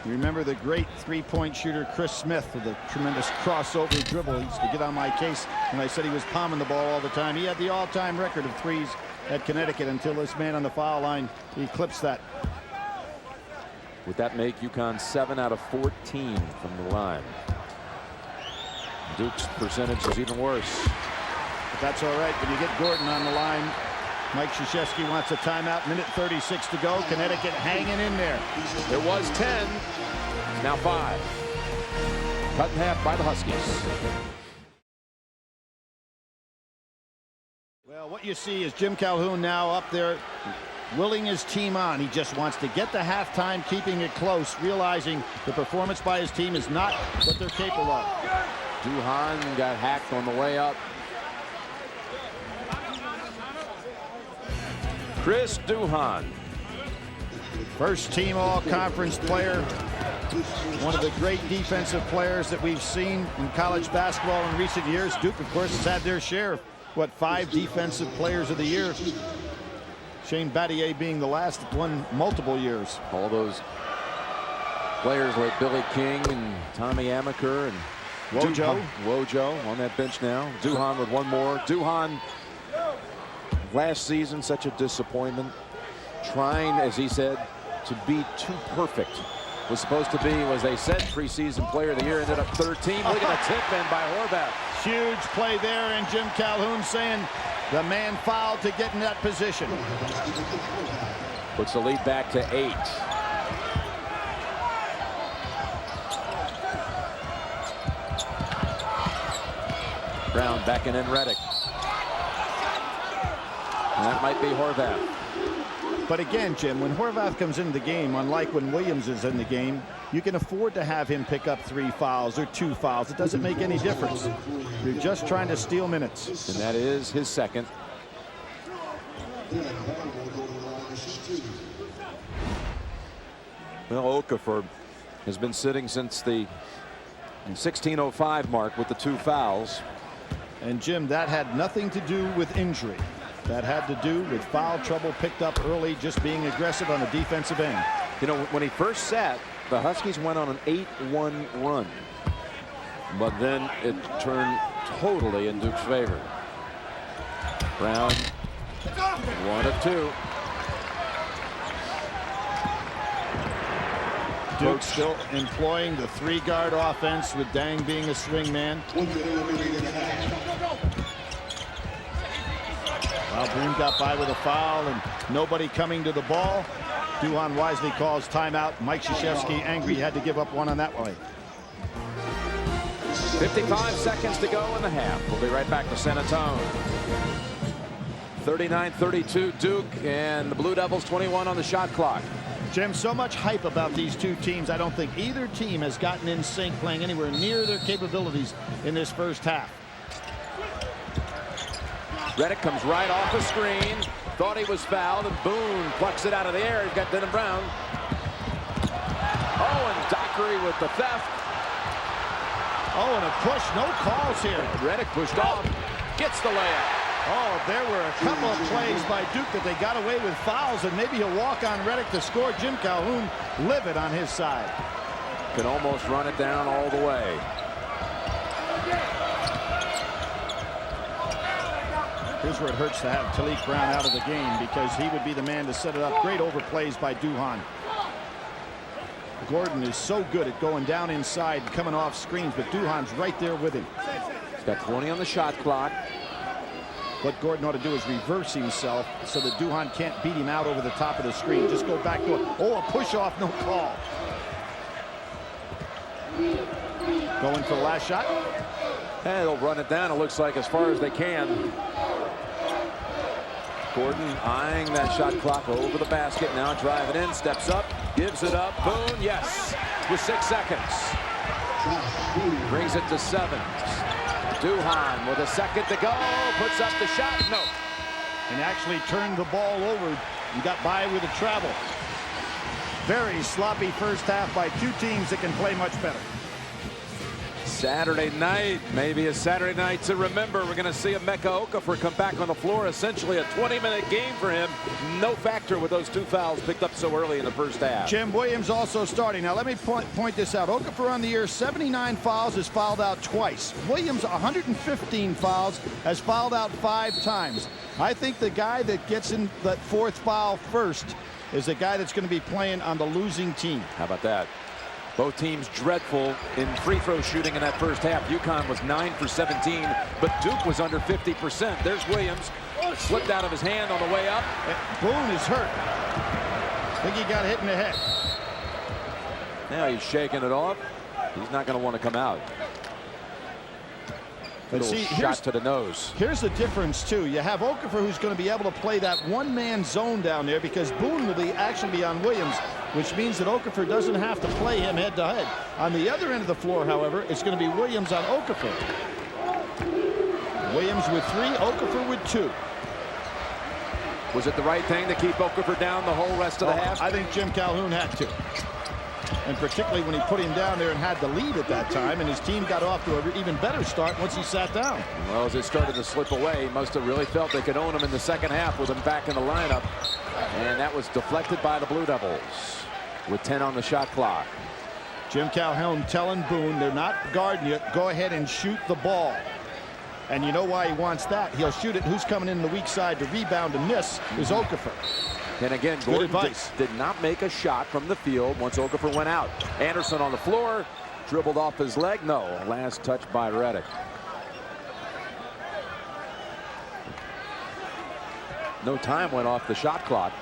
You remember the great three-point shooter Chris Smith with a tremendous crossover dribble. He used to get on my case when I said he was palming the ball all the time. He had the all-time record of threes at Connecticut until this man on the foul line eclipsed that. Would that make UConn 7 out of 14 from the line? Duke's percentage is even worse. But that's all right when you get Gordon on the line. Mike Krzyzewski wants a timeout. Minute 36 to go. Connecticut hanging in there. It was 10. Now 5. Cut in half by the Huskies. Well, what you see is Jim Calhoun now up there willing his team on. He just wants to get to halftime, keeping it close, realizing the performance by his team is not what they're capable of. Duhan got hacked on the way up. Chris Duhan. First team all-conference player. One of the great defensive players that we've seen in college basketball in recent years. Duke, of course, has had their share of, 5 defensive players of the year. Shane Battier being the last that won multiple years. All those players like Billy King and Tommy Amaker and Wojo on that bench now. Duhan with one more. Duhan last season such a disappointment. Trying, as he said, to be too perfect. Was supposed to be, as they said, preseason player of the year. Ended up 13. Look at the tip in by Horvath. Huge play there, and Jim Calhoun saying the man fouled to get in that position. Puts the lead back to 8. Brown backing in Reddick. And that might be Horvath. But again, Jim, when Horvath comes into the game, unlike when Williams is in the game, you can afford to have him pick up 3 fouls or 2 fouls. It doesn't make any difference. You're just trying to steal minutes. And that is his second. Well, Okafor has been sitting since the 16:05 mark with the 2 fouls. And Jim, that had nothing to do with injury. That had to do with foul trouble picked up early, just being aggressive on the defensive end. You know, when he first sat, the Huskies went on an 8-1 run. But then it turned totally in Duke's favor. Brown, 1 of 2. Duke still employing the 3-guard offense with Dang being a swing man. Well, Boone got by with a foul and nobody coming to the ball. Duhan wisely calls timeout. Mike Krzyzewski angry, had to give up one on that way. 55 seconds to go in the half. We'll be right back to San Antonio. 39-32 Duke, and the Blue Devils 21 on the shot clock. Jim, so much hype about these two teams. I don't think either team has gotten in sync, playing anywhere near their capabilities in this first half. Reddick comes right off the screen. Thought he was fouled, and Boone plucks it out of the air. He's got Denham Brown. Oh, and Dockery with the theft. Oh, and a push. No calls here. Reddick pushed off. Gets the layup. Oh, there were a couple of plays by Duke that they got away with fouls, and maybe a walk on Reddick to score. Jim Calhoun livid on his side. Can almost run it down all the way. Here's where it hurts to have Talik Brown out of the game, because he would be the man to set it up. Great overplays by Duhan. Gordon is so good at going down inside and coming off screens, but Duhan's right there with him. He's got 20 on the shot clock. What Gordon ought to do is reverse himself so that Duhan can't beat him out over the top of the screen. Just go back to it. Oh, a push off, no call. Going for the last shot. And they'll run it down, it looks like, as far as they can. Gordon eyeing that shot clock over the basket. Now driving in, steps up, gives it up. Boone, yes, with 6 seconds. Brings it to 7. Duhan with a second to go, puts up the shot, no. And actually turned the ball over and got by with a travel. Very sloppy first half by two teams that can play much better. Saturday night, maybe a Saturday night to remember. We're going to see Emeka Okafor come back on the floor. Essentially a 20-minute game for him. No factor with those 2 fouls picked up so early in the first half. Jim Williams also starting. Now let me point this out. Okafor on the year, 79 fouls, has fouled out twice. Williams, 115 fouls, has fouled out 5 times. I think the guy that gets in that 4th foul first is the guy that's going to be playing on the losing team. How about that? Both teams dreadful in free throw shooting in that first half. UConn was 9 for 17, but Duke was under 50%. There's Williams. Slipped out of his hand on the way up. Boone is hurt. I think he got hit in the head. Now he's shaking it off. He's not going to want to come out. But see, shot to the nose. Here's the difference, too. You have Okafor, who's going to be able to play that one-man zone down there, because Boone will actually be on Williams, which means that Okafor doesn't have to play him head-to-head. On the other end of the floor, however, it's going to be Williams on Okafor. Williams with 3, Okafor with 2. Was it the right thing to keep Okafor down the whole rest of the half? I think Jim Calhoun had to. And particularly when he put him down there and had the lead at that time, and his team got off to an even better start once he sat down. Well, as it started to slip away, he must have really felt they could own him in the second half with him back in the lineup. And that was deflected by the Blue Devils with 10 on the shot clock. Jim Calhoun telling Boone, they're not guarding you, go ahead and shoot the ball. And you know why he wants that? He'll shoot it. Who's coming in the weak side to rebound and miss is Okafor. And again, Gordon did not make a shot from the field once Okafor went out. Anderson on the floor, dribbled off his leg. No, last touch by Reddick. No time went off the shot clock.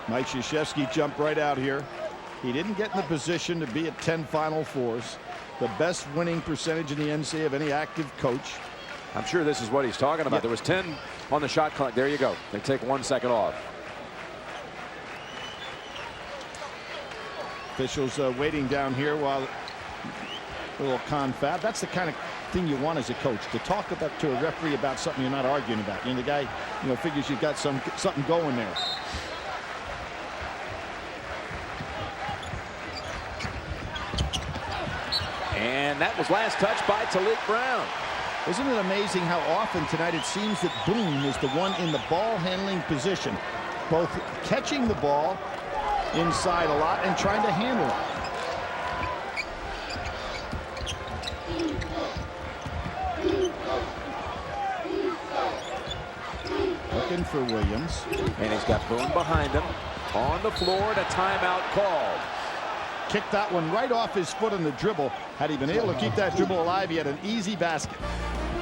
Mike Krzyzewski jumped right out here. He didn't get in the position to be at 10 Final Fours. The best winning percentage in the NCAA of any active coach. I'm sure this is what he's talking about. Yep. There was 10 on the shot clock. There you go. They take 1 second off. Officials waiting down here while a little confab. That's the kind of thing you want as a coach, to talk about to a referee about something you're not arguing about. You know, the guy, figures you've got something going there. And that was last touch by Talik Brown. Isn't it amazing how often tonight it seems that Boone is the one in the ball handling position, both catching the ball inside a lot and trying to handle it. Looking for Williams. And he's got Boone behind him. On the floor, and a timeout called. Kicked that one right off his foot on the dribble. Had he been able to keep that dribble alive, he had an easy basket.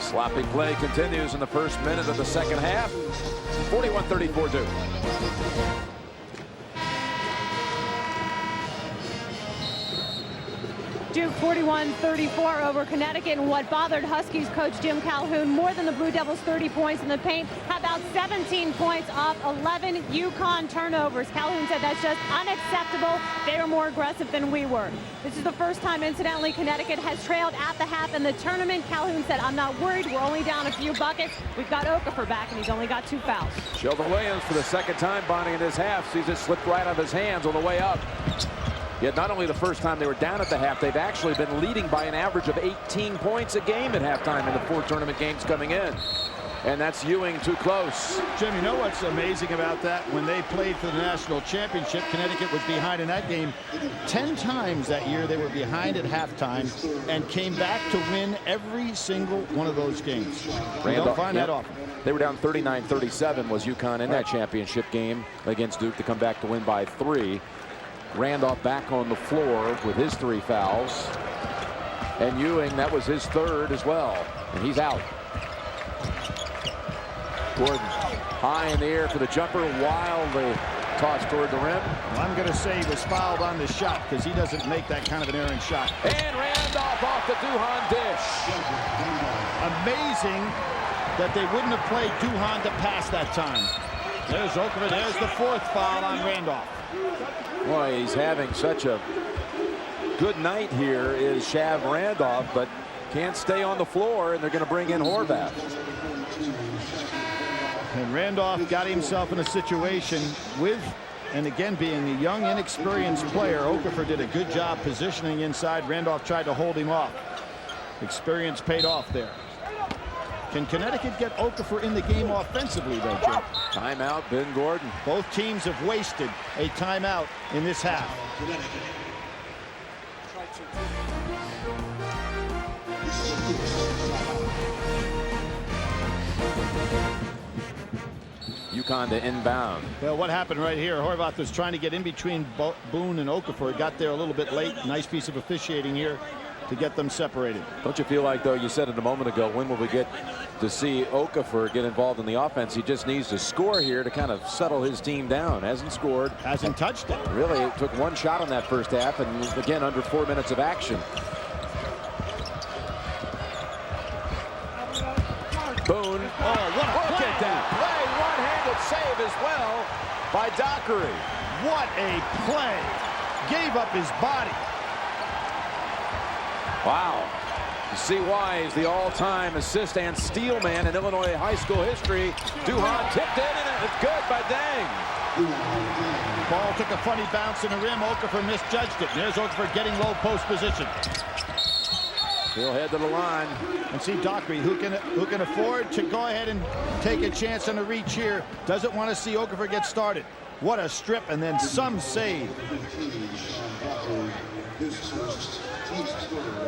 Sloppy play continues in the first minute of the second half. 41-34 Duke. Duke 41-34 over Connecticut, and what bothered Huskies coach Jim Calhoun more than the Blue Devils' 30 points in the paint, how about 17 points off 11 UConn turnovers. Calhoun said that's just unacceptable. They were more aggressive than we were. This is the first time, incidentally, Connecticut has trailed at the half in the tournament. Calhoun said, I'm not worried. We're only down a few buckets. We've got Okafor back, and he's only got 2 fouls. Sheldon Williams, for the second time, Bonnie, in his half, sees it slip right out of his hands on the way up. Yet not only the first time they were down at the half, they've actually been leading by an average of 18 points a game at halftime in the 4 tournament games coming in. And that's Ewing too close. Jim, you know what's amazing about that? When they played for the national championship, Connecticut was behind in that game 10 times that year. They were behind at halftime and came back to win every single one of those games. You don't find that often. They were down 39-37 was UConn in that championship game against Duke to come back to win by 3. Randolph back on the floor with his 3 fouls. And Ewing, that was his 3rd as well. And he's out. Gordon high in the air for the jumper, wildly tossed toward the rim. Well, I'm going to say he was fouled on the shot because he doesn't make that kind of an errant shot. And Randolph off the Duhan dish. Amazing that they wouldn't have played Duhan to pass that time. There's Okafor. There's the 4th foul on Randolph. Boy, he's having such a good night here is Shav Randolph, but can't stay on the floor, and they're going to bring in Horvath. And Randolph got himself in a situation with, and again, being a young, inexperienced player, Okafor did a good job positioning inside. Randolph tried to hold him off. Experience paid off there. Can Connecticut get Okafor in the game offensively, though, Jim? Timeout, Ben Gordon. Both teams have wasted a timeout in this half. UConn to inbound. Well, what happened right here? Horvath was trying to get in between Boone and Okafor. Got there a little bit late. Nice piece of officiating here to get them separated. Don't you feel like, though, you said it a moment ago, when will we get to see Okafor get involved in the offense? He just needs to score here to kind of settle his team down. Hasn't scored. Hasn't touched it. Really, it took 1 shot on that first half, and again, under 4 minutes of action. Boone. Oh, what a Look play. at that play. One-handed save as well by Dockery. What a play. Gave up his body. Wow. You see why he's the all-time assist and steal man in Illinois high school history. Duhan tipped in, and it's good by Dang. Ball took a funny bounce in the rim. Okafor misjudged it. There's Okafor getting low post position. He'll head to the line. And see Dockery, who can afford to go ahead and take a chance on the reach here. Doesn't want to see Okafor get started. What a strip, and then some save.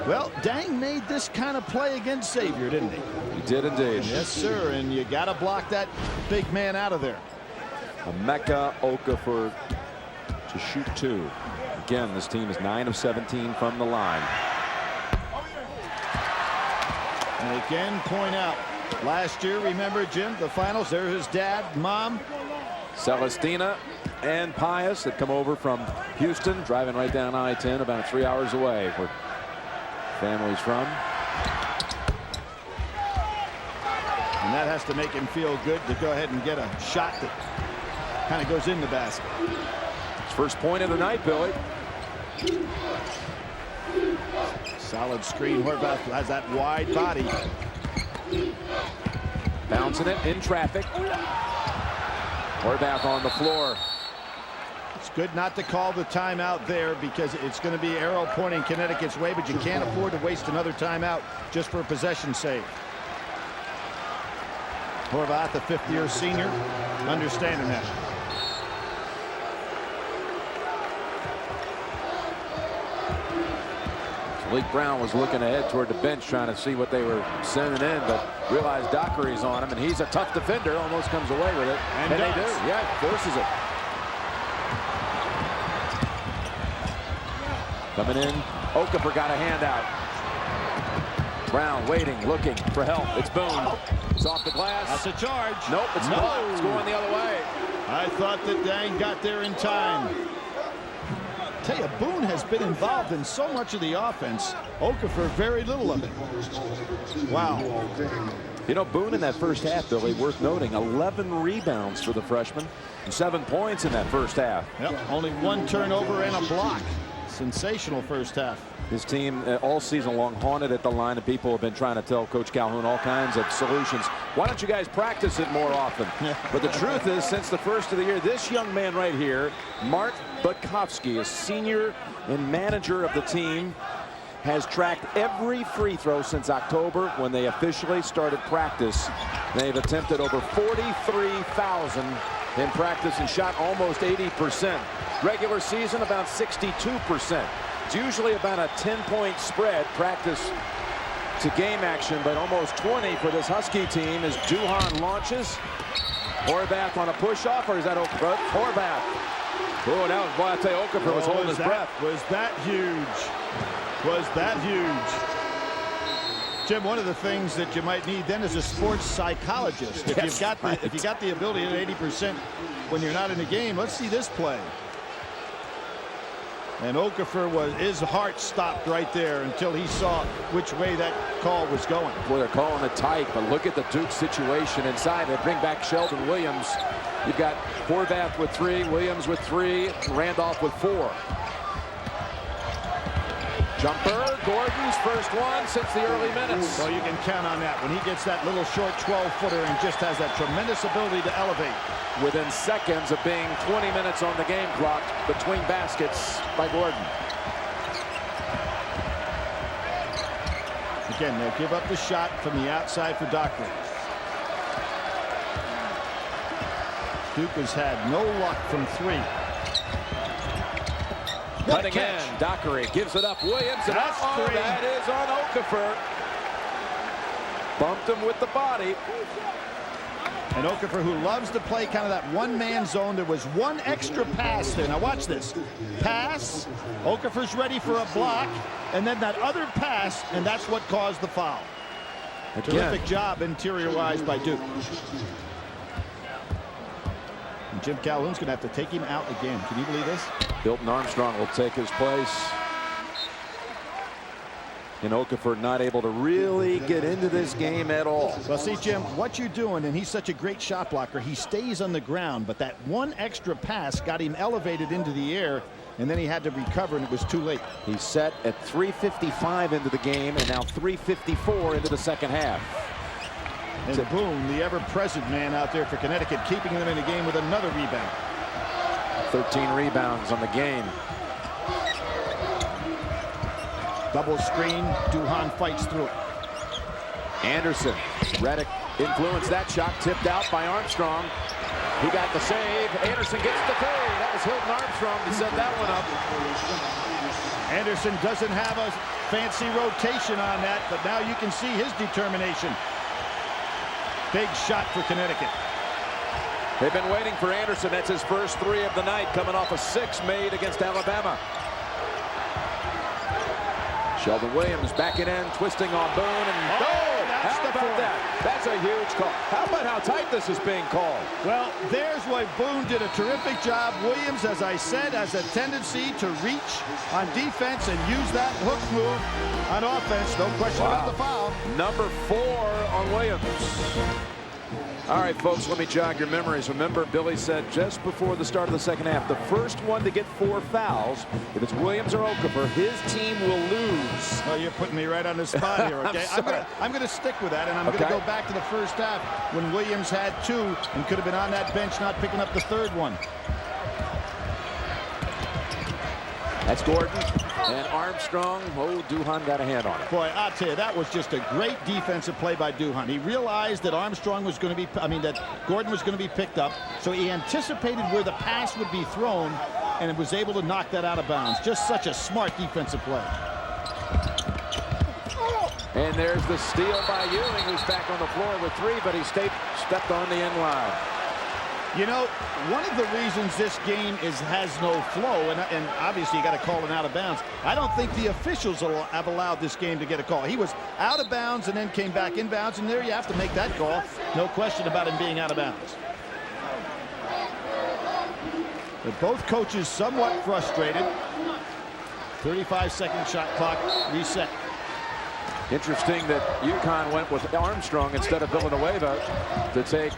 Well, Dang made this kind of play against Xavier, didn't he? He did indeed. Yes, sir, and you got to block that big man out of there. Emeka Okafor to shoot 2. Again, this team is 9 of 17 from the line. And again, point out, last year, remember, Jim, the finals, there's his dad, mom. Celestina and Pius had come over from Houston, driving right down I-10, about 3 hours away where family's from. And that has to make him feel good to go ahead and get a shot that kind of goes in the basket. His first point of the night, Billy. Solid screen. Horvath has that wide body. Bouncing it in traffic. Horvath on the floor. It's good not to call the timeout there because it's going to be arrow pointing Connecticut's way, but you can't afford to waste another timeout just for a possession save. Horvath, a 5th-year senior, understanding that. Malik Brown was looking ahead toward the bench trying to see what they were sending in, but realized Dockery's on him, and he's a tough defender. Almost comes away with it. And they do. Yeah, forces it. Coming in. Okafor got a handout. Brown waiting, looking for help. It's Boone. It's off the glass. That's a charge. Nope, it's blocked. It's going the other way. I thought that Dang got there in time. Tell you, Boone has been involved in so much of the offense. Okafor very little of it. Wow. You know, Boone in that first half, Billy, worth noting, 11 rebounds for the freshman and 7 points in that first half. Yep, only 1 turnover and a block. Sensational first half. His team all season long haunted at the line, and people have been trying to tell Coach Calhoun all kinds of solutions. Why don't you guys practice it more often? But the truth is, since the first of the year, this young man right here, Mart Butkovsky, a senior and manager of the team, has tracked every free throw since October when they officially started practice. They've attempted over 43,000 in practice and shot almost 80%. Regular season about 62%. It's usually about a 10-point spread, practice to game action, but almost 20 for this Husky team as Duhan launches. Horvath on a push-off, or is that Okafor? Horvath. Oh, now I tell you, Okafor was holding his breath. Was that huge? Was that huge? Jim, one of the things that you might need then is a sports psychologist. If Yes, if you got the ability at 80% when you're not in the game, let's see this play. And Okafor his heart stopped right there until he saw which way that call was going. Boy, they're calling it tight, but look at the Duke situation inside. They bring back Sheldon Williams. You've got Horvath with 3, Williams with 3, Randolph with 4. Jumper, Gordon's first one since the early minutes. So you can count on that when he gets that little short 12-footer and just has that tremendous ability to elevate. Within seconds of being 20 minutes on the game clock between baskets by Gordon. Again, they'll give up the shot from the outside for Dockery. Duke has had no luck from 3. Cutting in, Dockery gives it up. Williams, and That's 3. That is on Okafor. Bumped him with the body. And Okafor, who loves to play kind of that one-man zone, there was 1 extra pass there. Now watch this. Pass, Okafor's ready for a block, and then that other pass, and that's what caused the foul. Terrific job interior-wise by Duke. And Jim Calhoun's going to have to take him out again. Can you believe this? Hilton Armstrong will take his place. And Okafor not able to really get into this game at all. Well, see, Jim, what you're doing, and he's such a great shot blocker, he stays on the ground, but that 1 extra pass got him elevated into the air, and then he had to recover, and it was too late. He's set at 3:55 into the game, and now 3:54 into the second half. And Boone, the ever-present man out there for Connecticut, keeping them in the game with another rebound. 13 rebounds on the game. Double screen, Duhan fights through it. Anderson, Redick influenced that shot, tipped out by Armstrong. He got the save. Anderson gets the 3. That was Hilton Armstrong to set that one up. Anderson doesn't have a fancy rotation on that, but now you can see his determination. Big shot for Connecticut. They've been waiting for Anderson. That's his first 3 of the night, coming off a 6 made against Alabama. Sheldon Williams backing in, twisting on Boone, and that's how about that? That's a huge call. How about how tight this is being called? Well, there's why Boone did a terrific job. Williams, as I said, has a tendency to reach on defense and use that hook move on offense. No question about the foul. Number 4 on Williams. All right, folks, let me jog your memories. Remember, Billy said just before the start of the second half, the first one to get 4 fouls, if it's Williams or Okafor, his team will lose. Oh, you're putting me right on the spot here, okay? I'm going to stick with that, and I'm going to go back to the first half when Williams had 2 and could have been on that bench not picking up the 3rd one. That's Gordon and Armstrong. Oh, Duhan got a hand on it. Boy, I'll tell you, that was just a great defensive play by Duhan. He realized that Armstrong was going to be, that Gordon was going to be picked up, so he anticipated where the pass would be thrown and was able to knock that out of bounds. Just such a smart defensive play. And there's the steal by Ewing, who's back on the floor with 3, but he stepped on the end line. You know, one of the reasons this game has no flow, and obviously you got to call it out of bounds. I don't think the officials have allowed this game to get a call. He was out of bounds and then came back in bounds, and there you have to make that call. No question about him being out of bounds. But both coaches somewhat frustrated. 35-second shot clock reset. Interesting that UConn went with Armstrong instead of Villanueva to take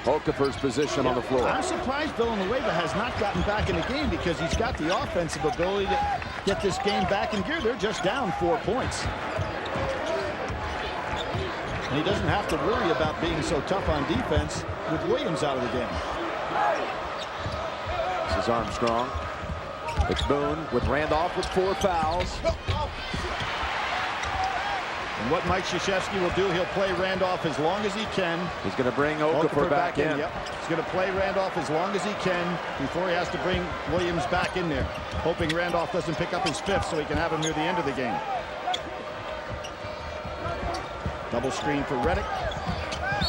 Okafor's position on the floor. I'm surprised Villanueva has not gotten back in the game because he's got the offensive ability to get this game back in gear. They're just down 4 points. And he doesn't have to worry about being so tough on defense with Williams out of the game. This is Armstrong. It's Boone with Randolph with 4 fouls. And what Mike Krzyzewski will do, he'll play Randolph as long as he can. He's going to bring Okafor back in. Yep. He's going to play Randolph as long as he can before he has to bring Williams back in there, hoping Randolph doesn't pick up his 5th so he can have him near the end of the game. Double screen for Reddick.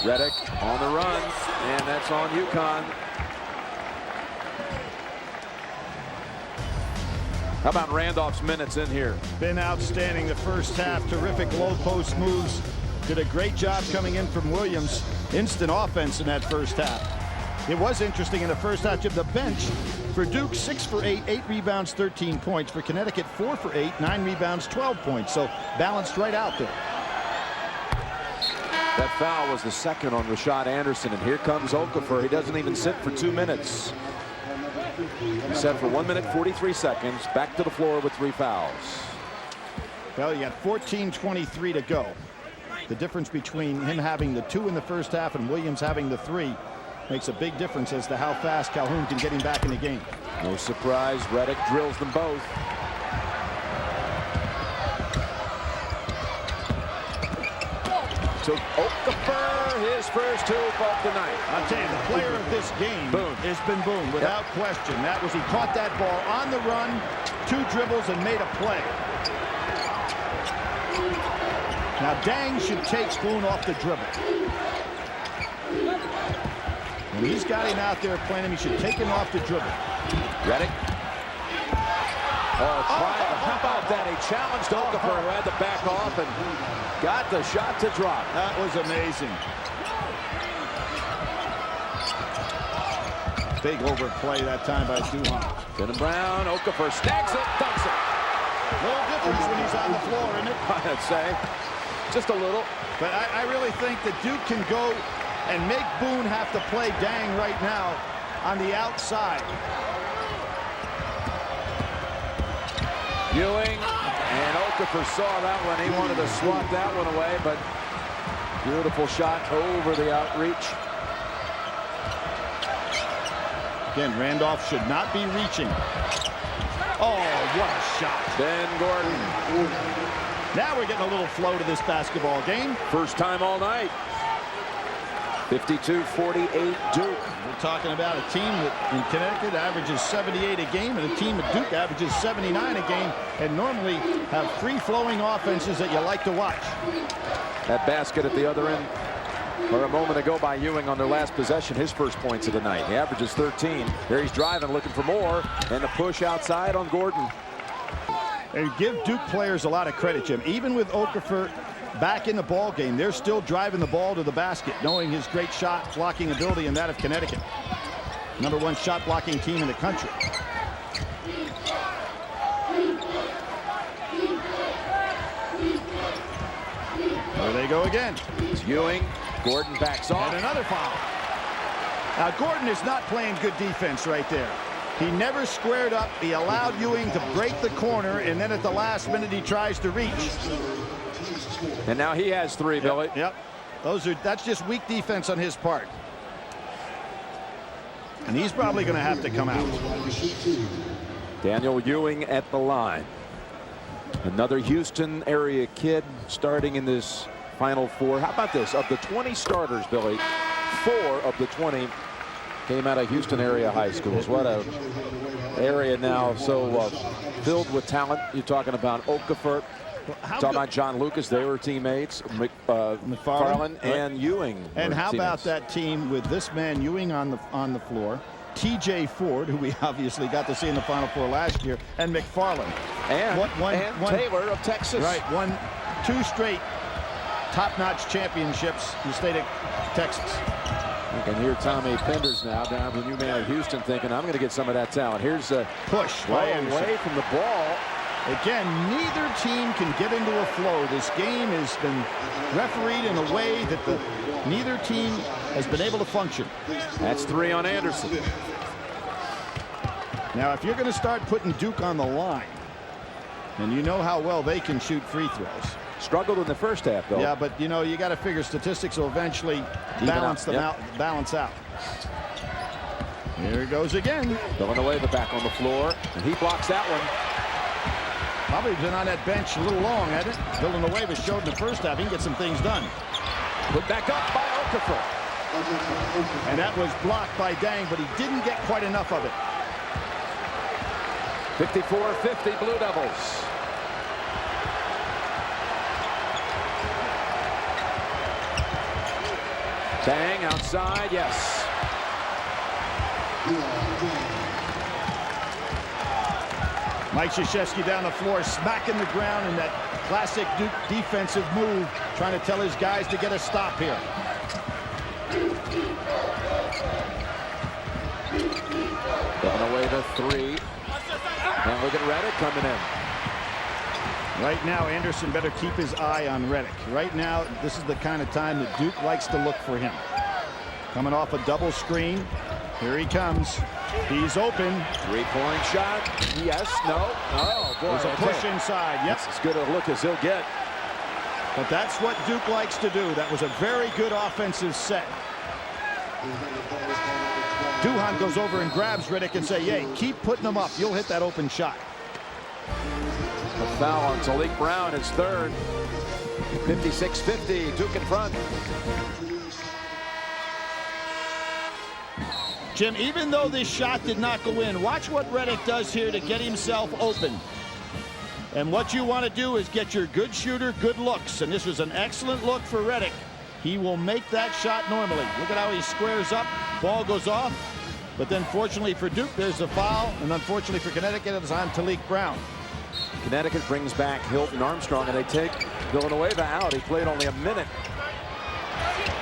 Reddick on the run, and that's on UConn. How about Randolph's minutes in here? Been outstanding the first half. Terrific low post moves. Did a great job coming in from Williams. Instant offense in that first half. It was interesting in the first half. The bench for Duke, 6 for 8, 8 rebounds, 13 points. For Connecticut, 4 for 8, 9 rebounds, 12 points. So balanced right out there. That foul was the second on Rashad Anderson, and here comes Okafor. He doesn't even sit for 2 minutes. He's set for 1 minute 43 seconds. Back to the floor with 3 fouls. Well, you got 14:23 to go. The difference between him having the 2 in the first half and Williams having the 3 makes a big difference as to how fast Calhoun can get him back in the game. No surprise, Reddick drills them both. So Okafor, his first hoop of the night. I'll tell you, the player of this game has been Boone, without question. That was, he caught that ball on the run, 2 dribbles, and made a play. Now Dang should take Boone off the dribble. When he's got him out there playing him, he should take him off the dribble. Reddick. How about that? He challenged Okafor, who had to back off and got the shot to drop. That was amazing. Big overplay that time by Duhan. Denham Brown, Okafor snags it, dunks it. Little difference when he's on the floor, isn't it? I'd say. Just a little. But I really think that Duke can go and make Boone have to play Dang right now on the outside. Ewing, and Okafor saw that one. He wanted to swat that one away, but beautiful shot over the outreach. Again, Randolph should not be reaching. Oh, what a shot. Ben Gordon. Now we're getting a little flow to this basketball game. First time all night. 52-48 Duke. We're talking about a team that in Connecticut averages 78 a game, and a team at Duke averages 79 a game, and normally have free-flowing offenses that you like to watch. That basket at the other end, or a moment ago by Ewing on their last possession, his first points of the night. He averages 13. There he's driving, looking for more, and the push outside on Gordon. And give Duke players a lot of credit, Jim. Even with Okafor back in the ball game, they're still driving the ball to the basket, knowing his great shot blocking ability and that of Connecticut. #1 shot blocking team in the country. There they go again. It's Ewing. Gordon backs off. And another foul. Now Gordon is not playing good defense right there. He never squared up. He allowed Ewing to break the corner, and then at the last minute he tries to reach. And now he has 3, Billy. Yep. That's just weak defense on his part. And he's probably going to have to come out. Daniel Ewing at the line. Another Houston area kid starting in this Final Four. How about this? Of the 20 starters, Billy, 4 of the 20 came out of Houston area high schools. What a area now so filled with talent. You're talking about Okafor, Talking about John Lucas, they were teammates. McFarland and Ewing. And how about teammates. that team with this man Ewing on the floor, T.J. Ford, who we obviously got to see in the Final Four last year, and McFarland. And Taylor of Texas. Right, two straight top-notch championships in the state of Texas. You can hear Tommy Penders now down the new man of Houston thinking, I'm going to get some of that talent. Here's a push away from the ball. Again, neither team can get into a flow. This game has been refereed in a way that neither team has been able to function. That's 3 on Anderson. Now, if you're going to start putting Duke on the line, and you know how well they can shoot free throws. Struggled in the first half, though. Yeah, but you know, you got to figure statistics will eventually balance them out. Balance out. Here he goes again. Villanueva back on the floor, and he blocks that one. Probably been on that bench a little long, hasn't it? Villanueva showed in the first half he can get some things done. Put back up by Okafor. And that was blocked by Dang, but he didn't get quite enough of it. 54-50 Blue Devils. Dang outside, yes. Mike Krzyzewski down the floor, smacking the ground in that classic Duke defensive move, trying to tell his guys to get a stop here. Going away the 3. And look at Redick coming in. Right now, Anderson better keep his eye on Redick. Right now, this is the kind of time that Duke likes to look for him. Coming off a double screen. Here he comes. He's open. 3-point shot. Yes. No. Oh, boy. There's a push inside. Yep. That's as good a look as he'll get. But that's what Duke likes to do. That was a very good offensive set. Duhan goes over and grabs Redick and say, "Hey, keep putting them up. You'll hit that open shot." A foul on Talik Brown, his third. 56-50, Duke in front. Jim, even though this shot did not go in, watch what Redick does here to get himself open. And what you want to do is get your good shooter good looks. And this was an excellent look for Redick. He will make that shot normally. Look at how he squares up. Ball goes off. But then fortunately for Duke, there's a foul. And unfortunately for Connecticut, it's on Talik Brown. Connecticut brings back Hilton Armstrong, and they take Villanueva out. He played only a minute.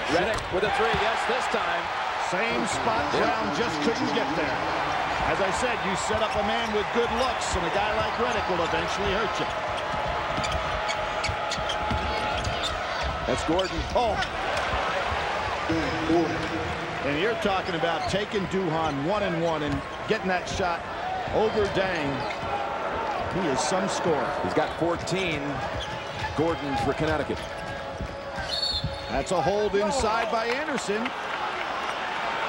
Redick with a 3. Yes, this time. Same spot. Brown just couldn't get there. As I said, you set up a man with good looks, and a guy like Redick will eventually hurt you. That's Gordon. Oh. And you're talking about taking Duhan 1-and-1 and getting that shot over Dang. He is some scorer. He's got 14. Gordon for Connecticut. That's a hold inside by Anderson.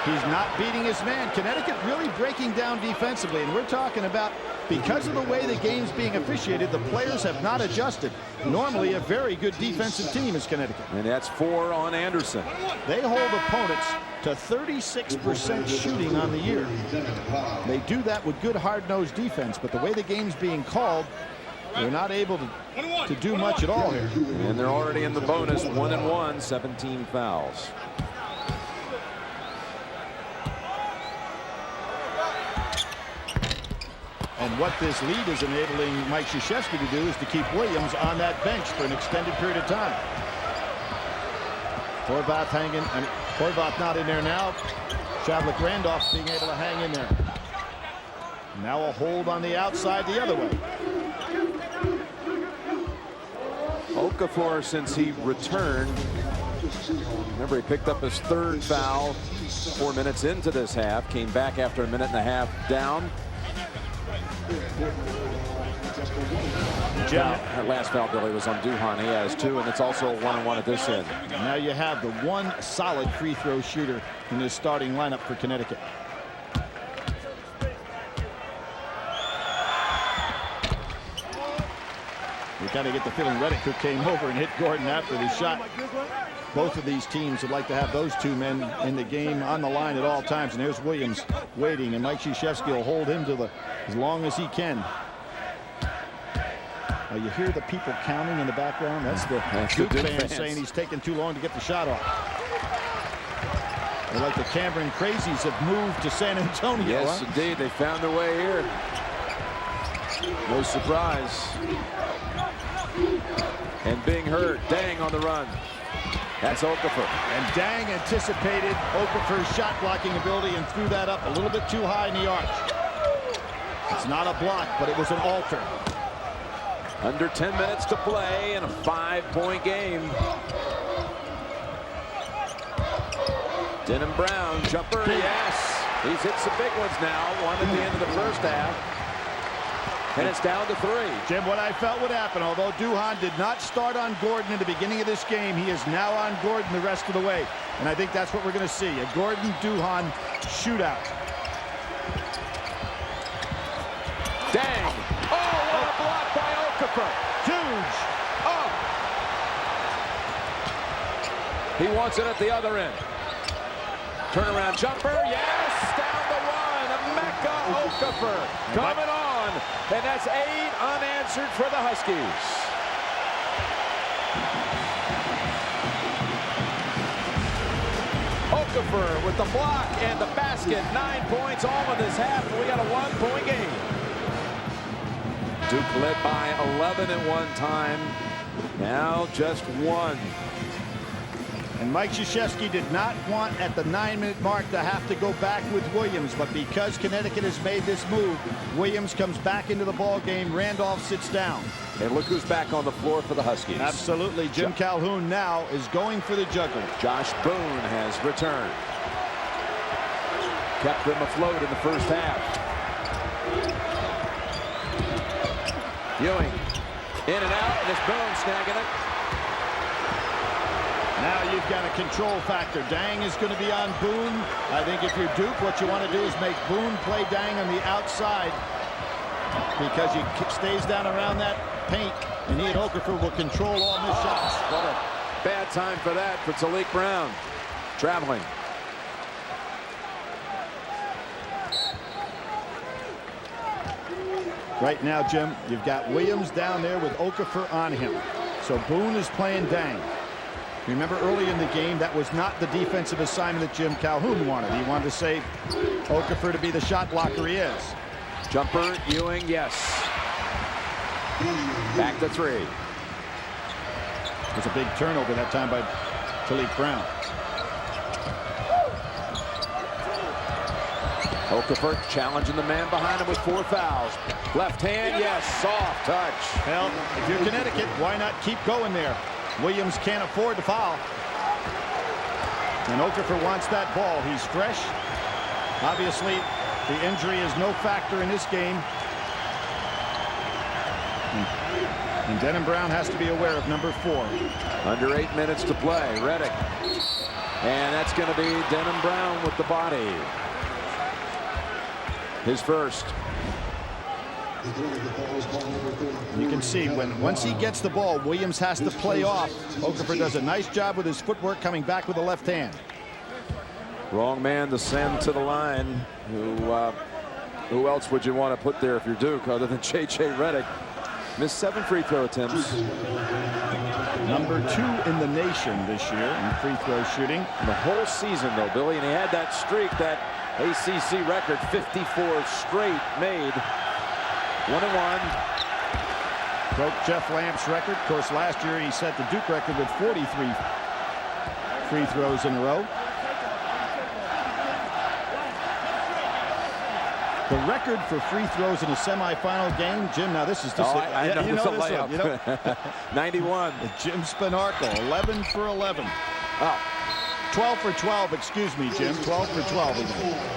He's not beating his man. Connecticut really breaking down defensively, and we're talking about, because of the way the game's being officiated, the players have not adjusted. Normally a very good defensive team is Connecticut. And that's 4 on Anderson. They hold opponents to 36% shooting on the year. They do that with good hard-nosed defense, but the way the game's being called, they're not able to do much at all here. And they're already in the bonus, 1-and-1, 17 fouls. And what this lead is enabling Mike Krzyzewski to do is to keep Williams on that bench for an extended period of time. Horvath hanging, and Horvath not in there now. Shavlik Randolph being able to hang in there. Now a hold on the outside the other way. Okafor, since he returned, remember he picked up his 3rd foul 4 minutes into this half, came back after a minute and a half down. That last foul, Billy, was on Duhan. He has 2, and it's also a 1-and-1 at this end. Now you have the one solid free throw shooter in this starting lineup for Connecticut. You kind of get the feeling Redick, who came over and hit Gordon after the shot. Both of these teams would like to have those two men in the game on the line at all times. And there's Williams waiting, and Mike Krzyzewski will hold him to as long as he can. You hear the people counting in the background. That's the Duke fans saying he's taking too long to get the shot off. They're like the Cameron Crazies have moved to San Antonio. Yes, indeed. They found their way here. No surprise. And being hurt. Dang on the run. That's Okafor. And Dang anticipated Okafor's shot blocking ability and threw that up a little bit too high in the arch. It's not a block, but it was an alter. Under 10 minutes to play in a 5-point game. Denham Brown, jumper, yes. He's hit some big ones now. One at the end of the first half. And it's down to 3. Jim, what I felt would happen, although Duhon did not start on Gordon in the beginning of this game, he is now on Gordon the rest of the way. And I think that's what we're going to see, a Gordon-Duhon shootout. Dang. Oh, what a block by Okafor. Huge. Oh. He wants it at the other end. Turnaround jumper, yes, down the one. Emeka Okafor coming on, and that's 8 unanswered for the Huskies. Okafor with the block and the basket. 9 points all in this half, and we got a 1-point game. Duke led by 11 at one time. Now just 1. And Mike Krzyzewski did not want at the 9-minute mark to have to go back with Williams, but because Connecticut has made this move, Williams comes back into the ball game. Randolph sits down. And look who's back on the floor for the Huskies. Absolutely. Jim Calhoun now is going for the juggler. Josh Boone has returned. Kept them afloat in the first half. Ewing in and out, and it's Boone snagging it. Now you've got a control factor. Dang is going to be on Boone. I think if you're Duke, what you want to do is make Boone play Dang on the outside because he stays down around that paint, and he and Okafor will control all missed shots. What a bad time for that for Talik Brown. Traveling. Right now, Jim, you've got Williams down there with Okafor on him. So Boone is playing Dang. Remember early in the game, that was not the defensive assignment that Jim Calhoun wanted. He wanted to say Okafor to be the shot blocker he is. Jumper, Ewing, yes. Back to 3. It was a big turnover that time by Talik Brown. Okafor challenging the man behind him with 4 fouls. Left hand, yes, soft touch. Well, if you're Connecticut, why not keep going there? Williams can't afford to foul. And Okafor wants that ball. He's fresh. Obviously, the injury is no factor in this game. And Denham Brown has to be aware of number 4. Under 8 minutes to play. Reddick. And that's going to be Denham Brown with the body. His first. You can see once he gets the ball, Williams has to play off. Okafor does a nice job with his footwork coming back with the left hand. Wrong man to send to the line. Who else would you want to put there if you're Duke other than J.J. Reddick? Missed 7 free throw attempts. Number 2 in the nation this year in free throw shooting. The whole season, though, Billy, and he had that streak, that ACC record, 54 straight made. 1-1. Broke Jeff Lamp's record. Of course, last year he set the Duke record with 43 free throws in a row. The record for free throws in a semifinal game, Jim. Now this is just I know, you know this this layup. one, you know? 91. Jim Spinarco, 11 for 11. Oh. 12 for 12, excuse me, Jim. 12 for 12 again.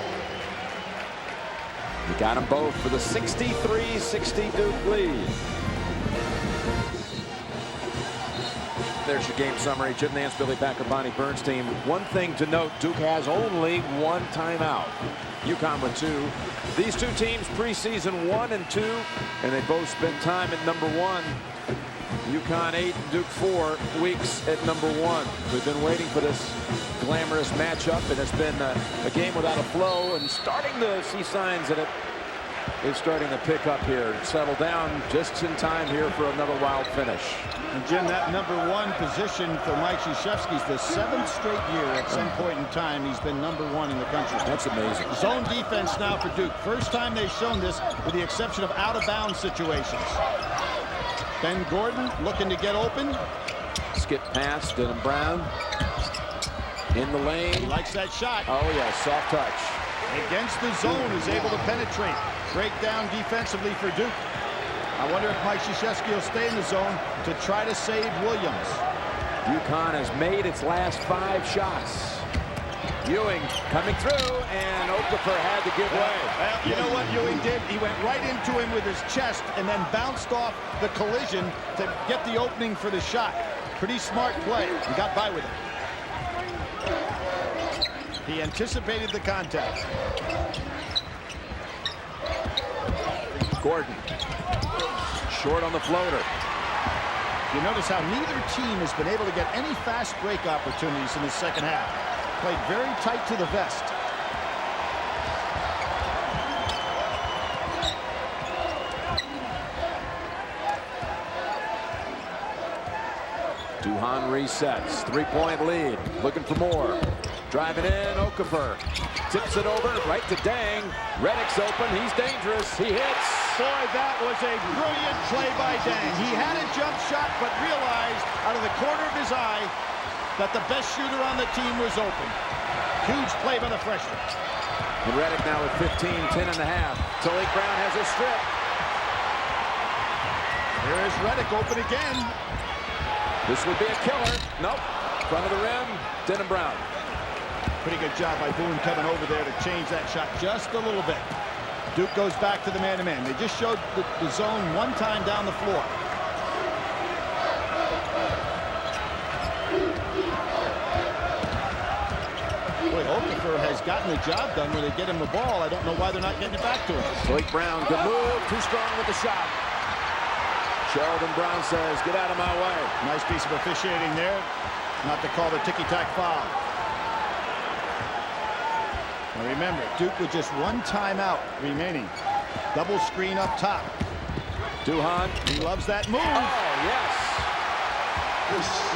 You got them both for the 63-60 Duke lead. There's your game summary. Jim Nance, Billy Packer, Bonnie Bernstein. One thing to note, Duke has only 1 timeout. UConn with 2. These two teams preseason 1 and 2, and they both spent time at number 1. UConn 8, Duke 4 weeks at number 1. We've been waiting for this glamorous matchup, and it's been a game without a flow, and starting to see signs that it is starting to pick up here. Settle down just in time here for another wild finish. And Jim, that #1 position for Mike Krzyzewski's the 7th straight year at some point in time he's been #1 in the country. That's amazing. Zone defense now for Duke. First time they've shown this, with the exception of out-of-bounds situations. Ben Gordon looking to get open. Skip pass, Denham Brown in the lane. He likes that shot. Oh yeah, soft touch. Against the zone, is able to penetrate. Break down defensively for Duke. I wonder if Mike Krzyzewski will stay in the zone to try to save Williams. UConn has made its last 5 shots. Ewing coming through, and Okafor had to give way. Well, you know what Ewing did? He went right into him with his chest and then bounced off the collision to get the opening for the shot. Pretty smart play. He got by with it. He anticipated the contact. Gordon. Short on the floater. You notice how neither team has been able to get any fast break opportunities in the second half. Played very tight to the vest. Duhan resets. 3-point lead. Looking for more. Driving in. Okafor tips it over right to Dang. Reddick's open. He's dangerous. He hits. Boy, that was a brilliant play by Dang. He had a jump shot, but realized out of the corner of his eye that the best shooter on the team was open. Huge play by the freshman. And Reddick now with 15, 10 and a half. Talik Brown has a strip. Here's Reddick open again. This would be a killer. Nope. Front of the rim. Denham Brown. Pretty good job by Boone coming over there to change that shot just a little bit. Duke goes back to the man-to-man. They just showed the zone one time down the floor. Boy, Okafor has gotten the job done when they get him the ball. I don't know why they're not getting it back to him. Talik Brown, good move. Too strong with the shot. Sheldon Brown says, get out of my way. Nice piece of officiating there. Not to call the ticky-tack foul. Now remember, Duke with just one timeout remaining. Double screen up top. Duhan. He loves that move. Oh, yes.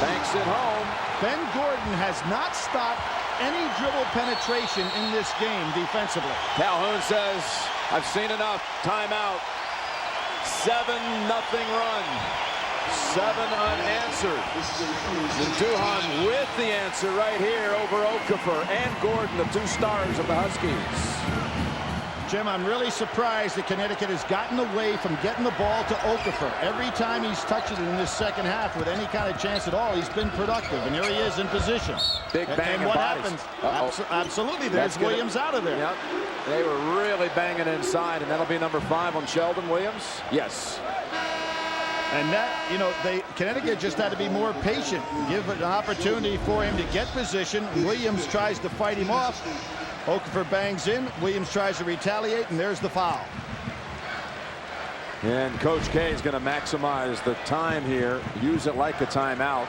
Banks it home. Ben Gordon has not stopped any dribble penetration in this game defensively. Calhoun says, I've seen enough. Timeout. 7-0 run. 7 unanswered. And Duhan with the answer right here over Okafor and Gordon, the 2 stars of the Huskies. Jim, I'm really surprised that Connecticut has gotten away from getting the ball to Okafor. Every time he's touching it in this second half with any kind of chance at all, he's been productive. And here he is in position. Big bang and what bodies. happens? Absolutely, there's Williams out of there. Yep. They were really banging inside, and that'll be number 5 on Sheldon Williams. Yes. And that, you know, Connecticut just had to be more patient, give an opportunity for him to get position. Williams tries to fight him off. Okafor bangs in. Williams tries to retaliate, and there's the foul. And Coach K is going to maximize the time here, use it like a timeout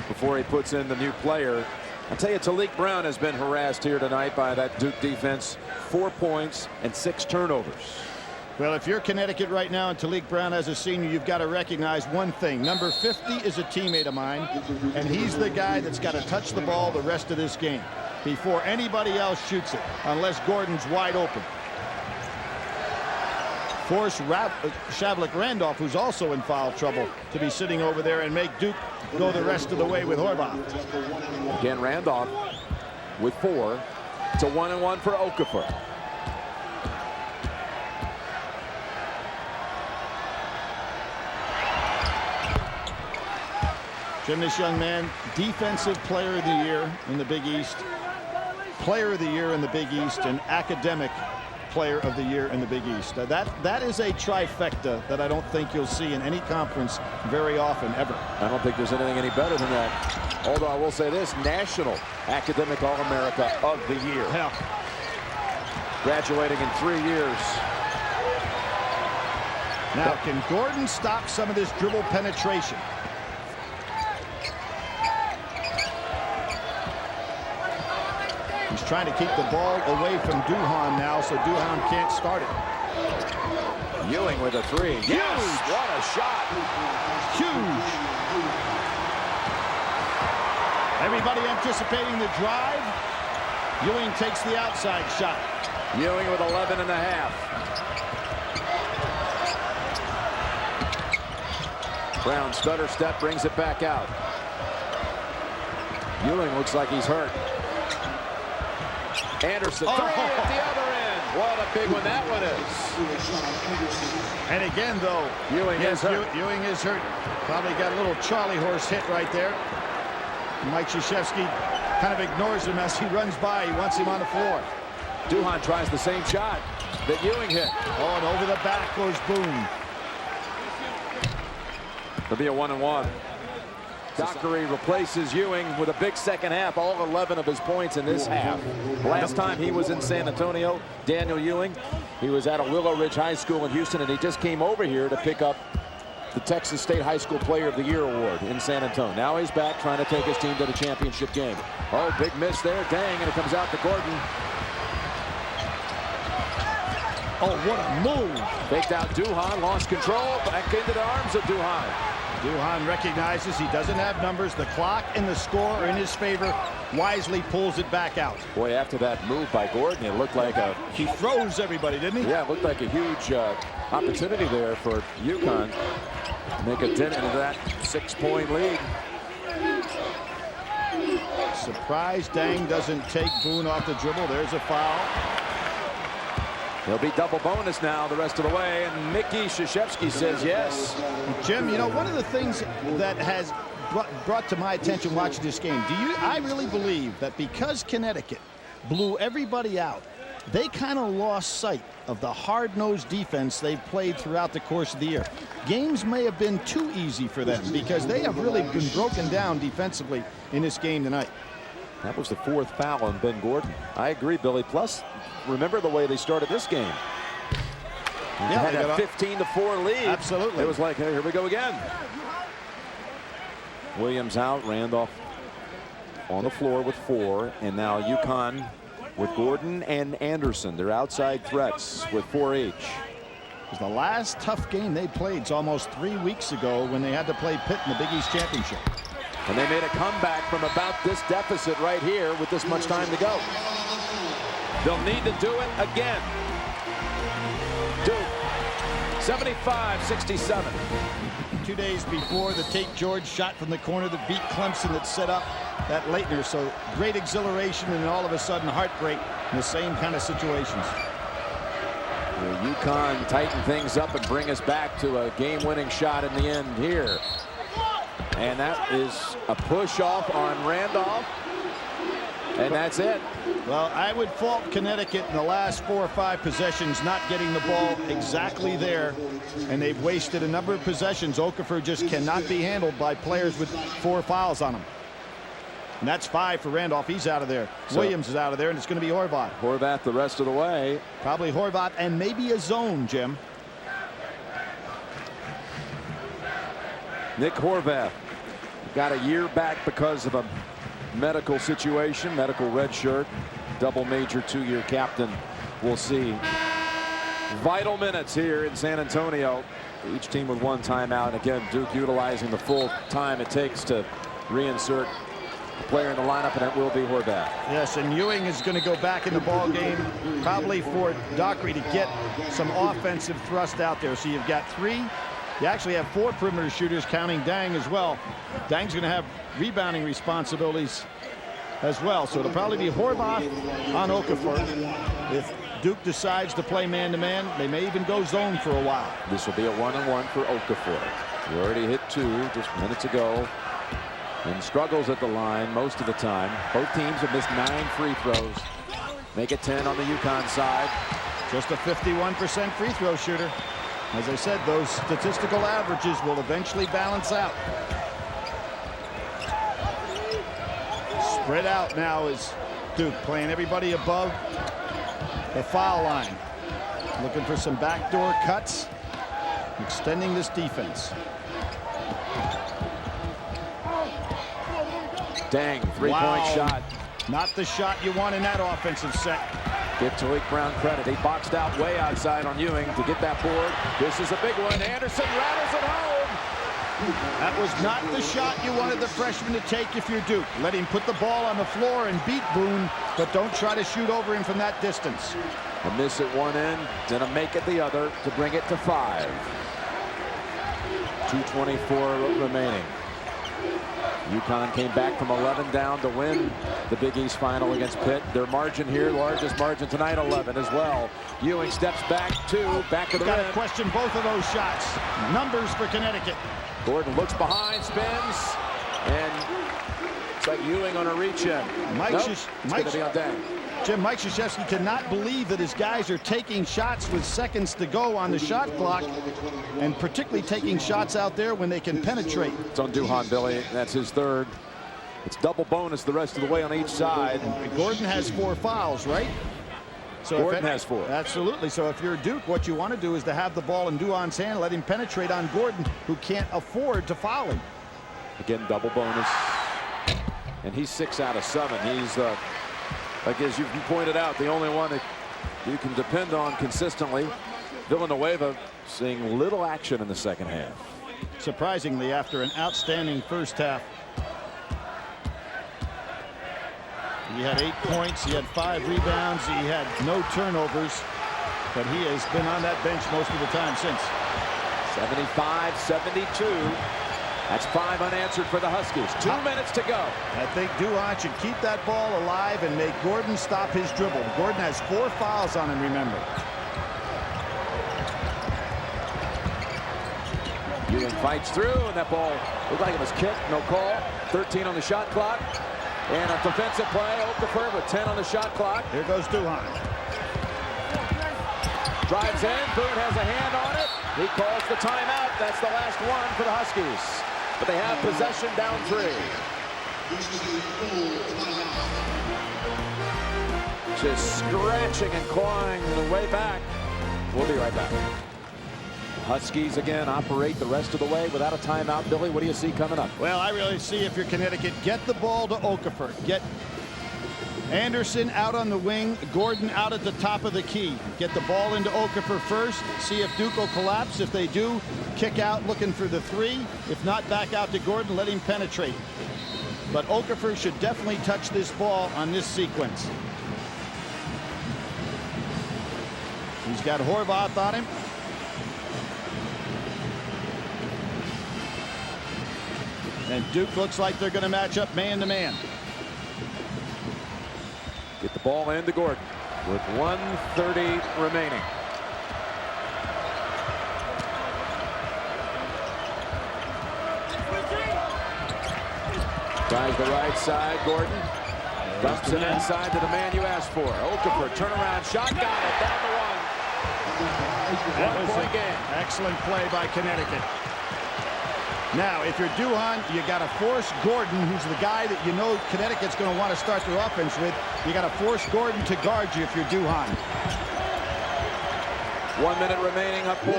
before he puts in the new player. I'll tell you, Talik Brown has been harassed here tonight by that Duke defense. 4 points and 6 turnovers. Well, if you're Connecticut right now and Talik Brown as a senior, you've got to recognize one thing. Number 50 is a teammate of mine, and he's the guy that's got to touch the ball the rest of this game before anybody else shoots it, unless Gordon's wide open. Force Shavlik-Randolph, who's also in foul trouble, to be sitting over there and make Duke go the rest of the way with Horvath. Again, Randolph with 4. It's a 1-and-1 for Okafor. Jim, this young man, defensive player of the year in the Big East, player of the year in the Big East, and academic player of the year in the Big East. That is a trifecta that I don't think you'll see in any conference very often, ever. I don't think there's anything any better than that. Although I will say this, National Academic All-America of the Year. Hell. Graduating in 3 years. Now, can Gordon stop some of this dribble penetration? He's trying to keep the ball away from Duhan now, so Duhan can't start it. Ewing with a three. Yes! What a shot! Huge. Everybody anticipating the drive. Ewing takes the outside shot. Ewing with 11 and a half. Brown stutter step brings it back out. Ewing looks like he's hurt. Anderson three at the other end. What a big one that one is. And again, though, Ewing is hurt. Ewing is hurt. Probably got a little Charlie horse hit right there. Mike Krzyzewski kind of ignores him as he runs by. He wants him on the floor. Duhan tries the same shot that Ewing hit. Oh, and over the back goes Boone. It'll be a 1-and-1. Dockery replaces Ewing with a big second half. All 11 of his points in this half. Last time he was in San Antonio, Daniel Ewing, he was at a Willow Ridge High School in Houston, and he just came over here to pick up the Texas State High School Player of the Year award in San Antonio. Now he's back trying to take his team to the championship game. Oh, big miss there. Dang, and it comes out to Gordon. Oh, what a move. Faked out Duhan, lost control, back into the arms of Duhan. Duhan recognizes he doesn't have numbers. The clock and the score are in his favor. Wisely pulls it back out. Boy, after that move by Gordon, it looked like a... He froze everybody, didn't he? Yeah, it looked like a huge opportunity there for UConn to make a dent into that 6-point lead. Surprised Dang doesn't take Boone off the dribble. There's a foul. He'll be double bonus now the rest of the way, and Mickey Krzyzewski says yes. Jim, you know, one of the things that has brought to my attention watching this game, I really believe that because Connecticut blew everybody out, they kind of lost sight of the hard-nosed defense they've played throughout the course of the year. Games may have been too easy for them because they have really been broken down defensively in this game tonight. That was the 4th foul on Ben Gordon. I agree, Billy. Plus, remember the way they started this game. Yeah, had a 15-4 lead. Absolutely. It was like, hey, here we go again. Williams out, Randolph on the floor with 4, and now UConn with Gordon and Anderson. They're outside threats with 4 each. It was the last tough game they played almost 3 weeks ago when they had to play Pitt in the Big East Championship. And they made a comeback from about this deficit right here with this much time to go. They'll need to do it again. Duke, 75-67. 2 days before, the Tate George shot from the corner that beat Clemson that set up that Leitner. So great exhilaration and all of a sudden heartbreak in the same kind of situations. Will UConn tighten things up and bring us back to a game-winning shot in the end here? And that is a push off on Randolph. And that's it. Well, I would fault Connecticut in the last 4 or 5 possessions not getting the ball exactly there. And they've wasted a number of possessions. Okafor just cannot be handled by players with 4 fouls on him. And that's 5 for Randolph. He's out of there. So Williams is out of there, and it's going to be Horvath. Horvath the rest of the way. Probably Horvath and maybe a zone, Jim. Nick Horvath got a year back because of a medical situation, medical red shirt, double major 2-year captain. We'll see. Vital minutes here in San Antonio. Each team with 1 timeout. Again, Duke utilizing the full time it takes to reinsert a player in the lineup, and that will be Horvath. Yes, and Ewing is going to go back in the ball game, probably for Dockery to get some offensive thrust out there. So you've got 3. You actually have 4 perimeter shooters, counting Dang as well. Dang's going to have rebounding responsibilities as well. So it'll probably be Horvath on Okafor. If Duke decides to play man-to-man, they may even go zone for a while. This will be a 1-on-1 for Okafor. He already hit 2 just minutes ago. And struggles at the line most of the time. Both teams have missed 9 free throws. Make it 10 on the UConn side. Just a 51% free throw shooter. As I said, those statistical averages will eventually balance out. Spread out now is Duke, playing everybody above the foul line. Looking for some backdoor cuts, extending this defense. Dang, 3-point shot. Not the shot you want in that offensive set. Give Talik Brown credit. He boxed out way outside on Ewing to get that board. This is a big one. Anderson rattles it home. That was not the shot you wanted the freshman to take if you're Duke. Let him put the ball on the floor and beat Boone, but don't try to shoot over him from that distance. A miss at one end, then a make at the other to bring it to 5. 2:24 remaining. UConn came back from 11 down to win the Big East final against Pitt. Their margin here, largest margin tonight, 11 as well. Ewing steps back, 2, back of the rim. Got to question both of those shots. Numbers for Connecticut. Gordon looks behind, spins, and it's like Ewing on a reach-in. It's going to be on deck. Mike Krzyzewski cannot believe that his guys are taking shots with seconds to go on the shot clock, and particularly taking shots out there when they can penetrate. It's on Duhan, Billy. That's his third. It's double bonus the rest of the way on each side. And Gordon has 4 fouls, right? So Gordon has 4. Absolutely. So if you're Duke, what you want to do is to have the ball in Duhan's hand, let him penetrate on Gordon, who can't afford to foul him. Again, double bonus. And he's 6 out of 7. He's, like as you pointed out, the only one that you can depend on consistently. Villanueva seeing little action in the second half. Surprisingly, after an outstanding first half. He had 8 points. He had 5 rebounds. He had no turnovers. But he has been on that bench most of the time since. 75-72. That's 5 unanswered for the Huskies. 2 minutes to go. I think Duhan should keep that ball alive and make Gordon stop his dribble. Gordon has 4 fouls on him, remember. Ewing fights through, and that ball looked like it was kicked. No call. 13 on the shot clock. And a defensive play. Okafor with 10 on the shot clock. Here goes Duhan. Drives in. Boone has a hand on it. He calls the timeout. That's the last one for the Huskies. But they have possession down 3. Just scratching and clawing the way back. We'll be right back. Huskies again operate the rest of the way without a timeout. Billy, what do you see coming up? Well, I really see, if you're Connecticut, get the ball to Okafor. Get Anderson out on the wing, Gordon out at the top of the key. Get the ball into Okafor first. See if Duke will collapse. If they do, kick out looking for the 3. If not, back out to Gordon, let him penetrate. But Okafor should definitely touch this ball on this sequence. He's got Horvath on him. And Duke looks like they're going to match up man-to-man. Get the ball into Gordon with 1:30 remaining. Tries the right side. Gordon dumps it inside to the man you asked for. Okafor, turnaround shot, got it, down to 1. That was a game. Excellent play by Connecticut. Now, if you're Duhan, you got to force Gordon, who's the guy that you know Connecticut's going to want to start their offense with. You got to force Gordon to guard you if you're Duhan. 1 minute remaining, up 1.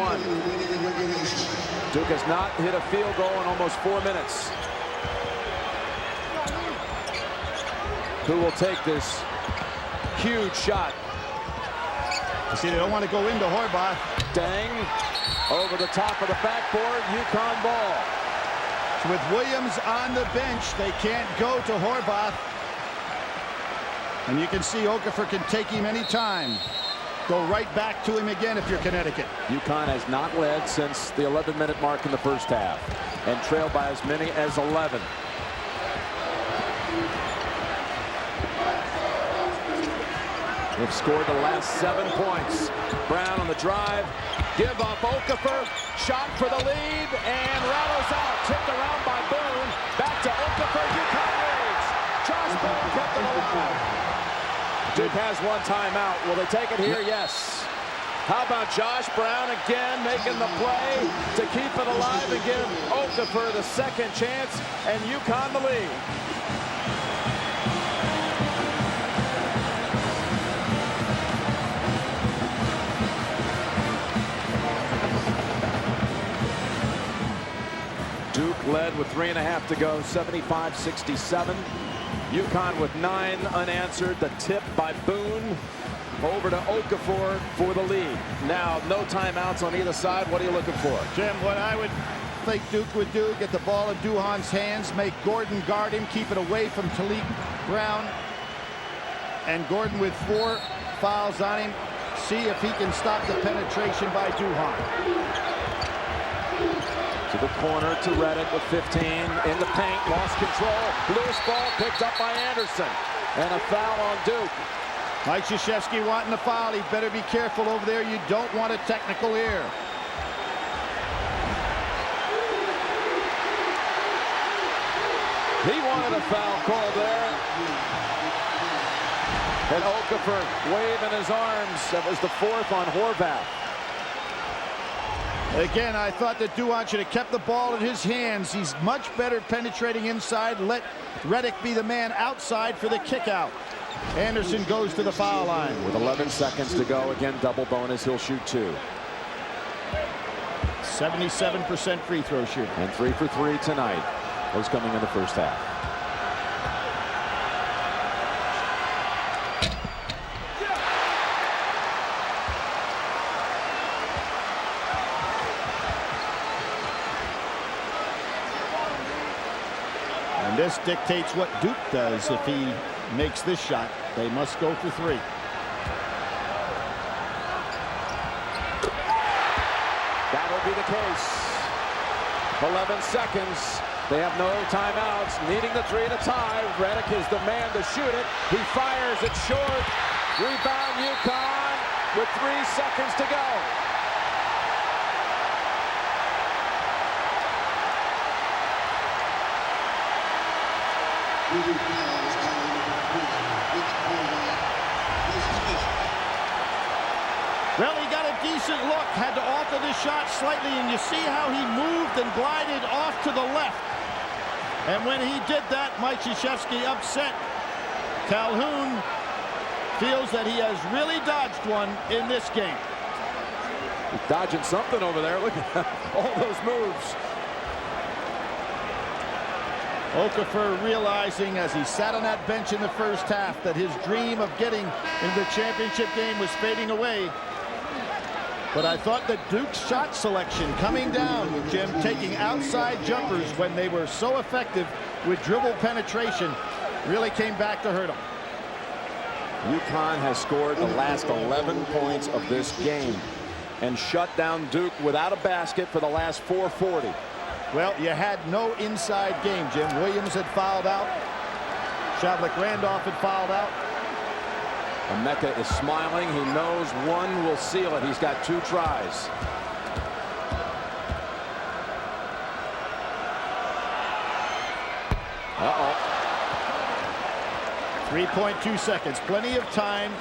Duke has not hit a field goal in almost 4 minutes. Who will take this huge shot? You see, they don't want to go into Horvath. Dang. Over the top of the backboard, UConn ball. With Williams on the bench, they can't go to Horvath. And you can see Okafor can take him anytime. Go right back to him again if you're Connecticut. UConn has not led since the 11-minute mark in the first half and trailed by as many as 11. They've scored the last 7 points. Brown on the drive. Give up Okafor. Shot for the lead and rattles out. Tipped around by Boone. Back to Okafor. UConn leads. Josh Boone kept it alive. Duke has 1 timeout. Will they take it here? Yes. How about Josh Brown again making the play to keep it alive and give Okafor the second chance and UConn the lead. Duke led with 3.5 to go, 75-67. UConn with 9 unanswered. The tip by Boone over to Okafor for the lead. Now, no timeouts on either side. What are you looking for? Jim, what I would think Duke would do, get the ball in Duhan's hands, make Gordon guard him, keep it away from Talik Brown. And Gordon with 4 fouls on him. See if he can stop the penetration by Duhan. To the corner to Redick with 15 in the paint, lost control, loose ball picked up by Anderson, and a foul on Duke. Mike Krzyzewski wanting the foul. He better be careful over there. You don't want a technical here. He wanted a foul call there. And Okafor waving his arms. That was the 4th on Horvath. Again, I thought that Duhan should have kept the ball in his hands. He's much better penetrating inside. Let Redick be the man outside for the kick out. Anderson goes to the foul line. With 11 seconds to go, again, double bonus. He'll shoot 2. 77% free throw shooting. And 3 for 3 tonight. Those coming in the first half. And this dictates what Duke does. If he makes this shot, they must go for 3. That'll be the case. 11 seconds. They have no timeouts. Needing the 3 to tie. Redick is the man to shoot it. He fires it short. Rebound UConn with 3 seconds to go. Well, he got a decent look. Had to alter the shot slightly, and you see how he moved and glided off to the left. And when he did that, Mike Krzyzewski upset. Calhoun feels that he has really dodged one in this game. He's dodging something over there. Look at all those moves. Okafor realizing as he sat on that bench in the first half that his dream of getting into the championship game was fading away. But I thought that Duke's shot selection coming down, Jim, taking outside jumpers when they were so effective with dribble penetration really came back to hurt him. UConn has scored the last 11 points of this game and shut down Duke without a basket for the last 4:40. Well, you had no inside game, Jim. Williams had fouled out. Shavlik-Randolph had fouled out. Emeka is smiling. He knows one will seal it. He's got 2 tries. Uh-oh. 3.2 seconds. Plenty of time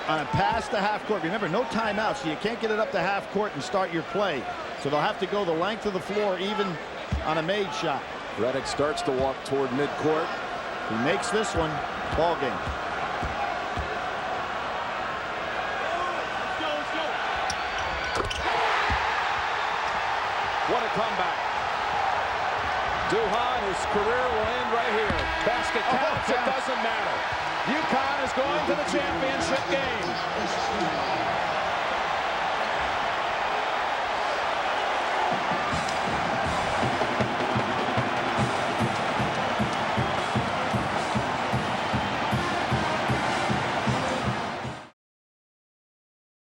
on a pass to half court. Remember, no timeouts, so you can't get it up to half court and start your play. So they'll have to go the length of the floor even on a made shot. Redick starts to walk toward midcourt. He makes this one. Ball game. What a comeback. Duhan, his career will end right here. Basket counts, it doesn't matter. UConn is going to the championship game.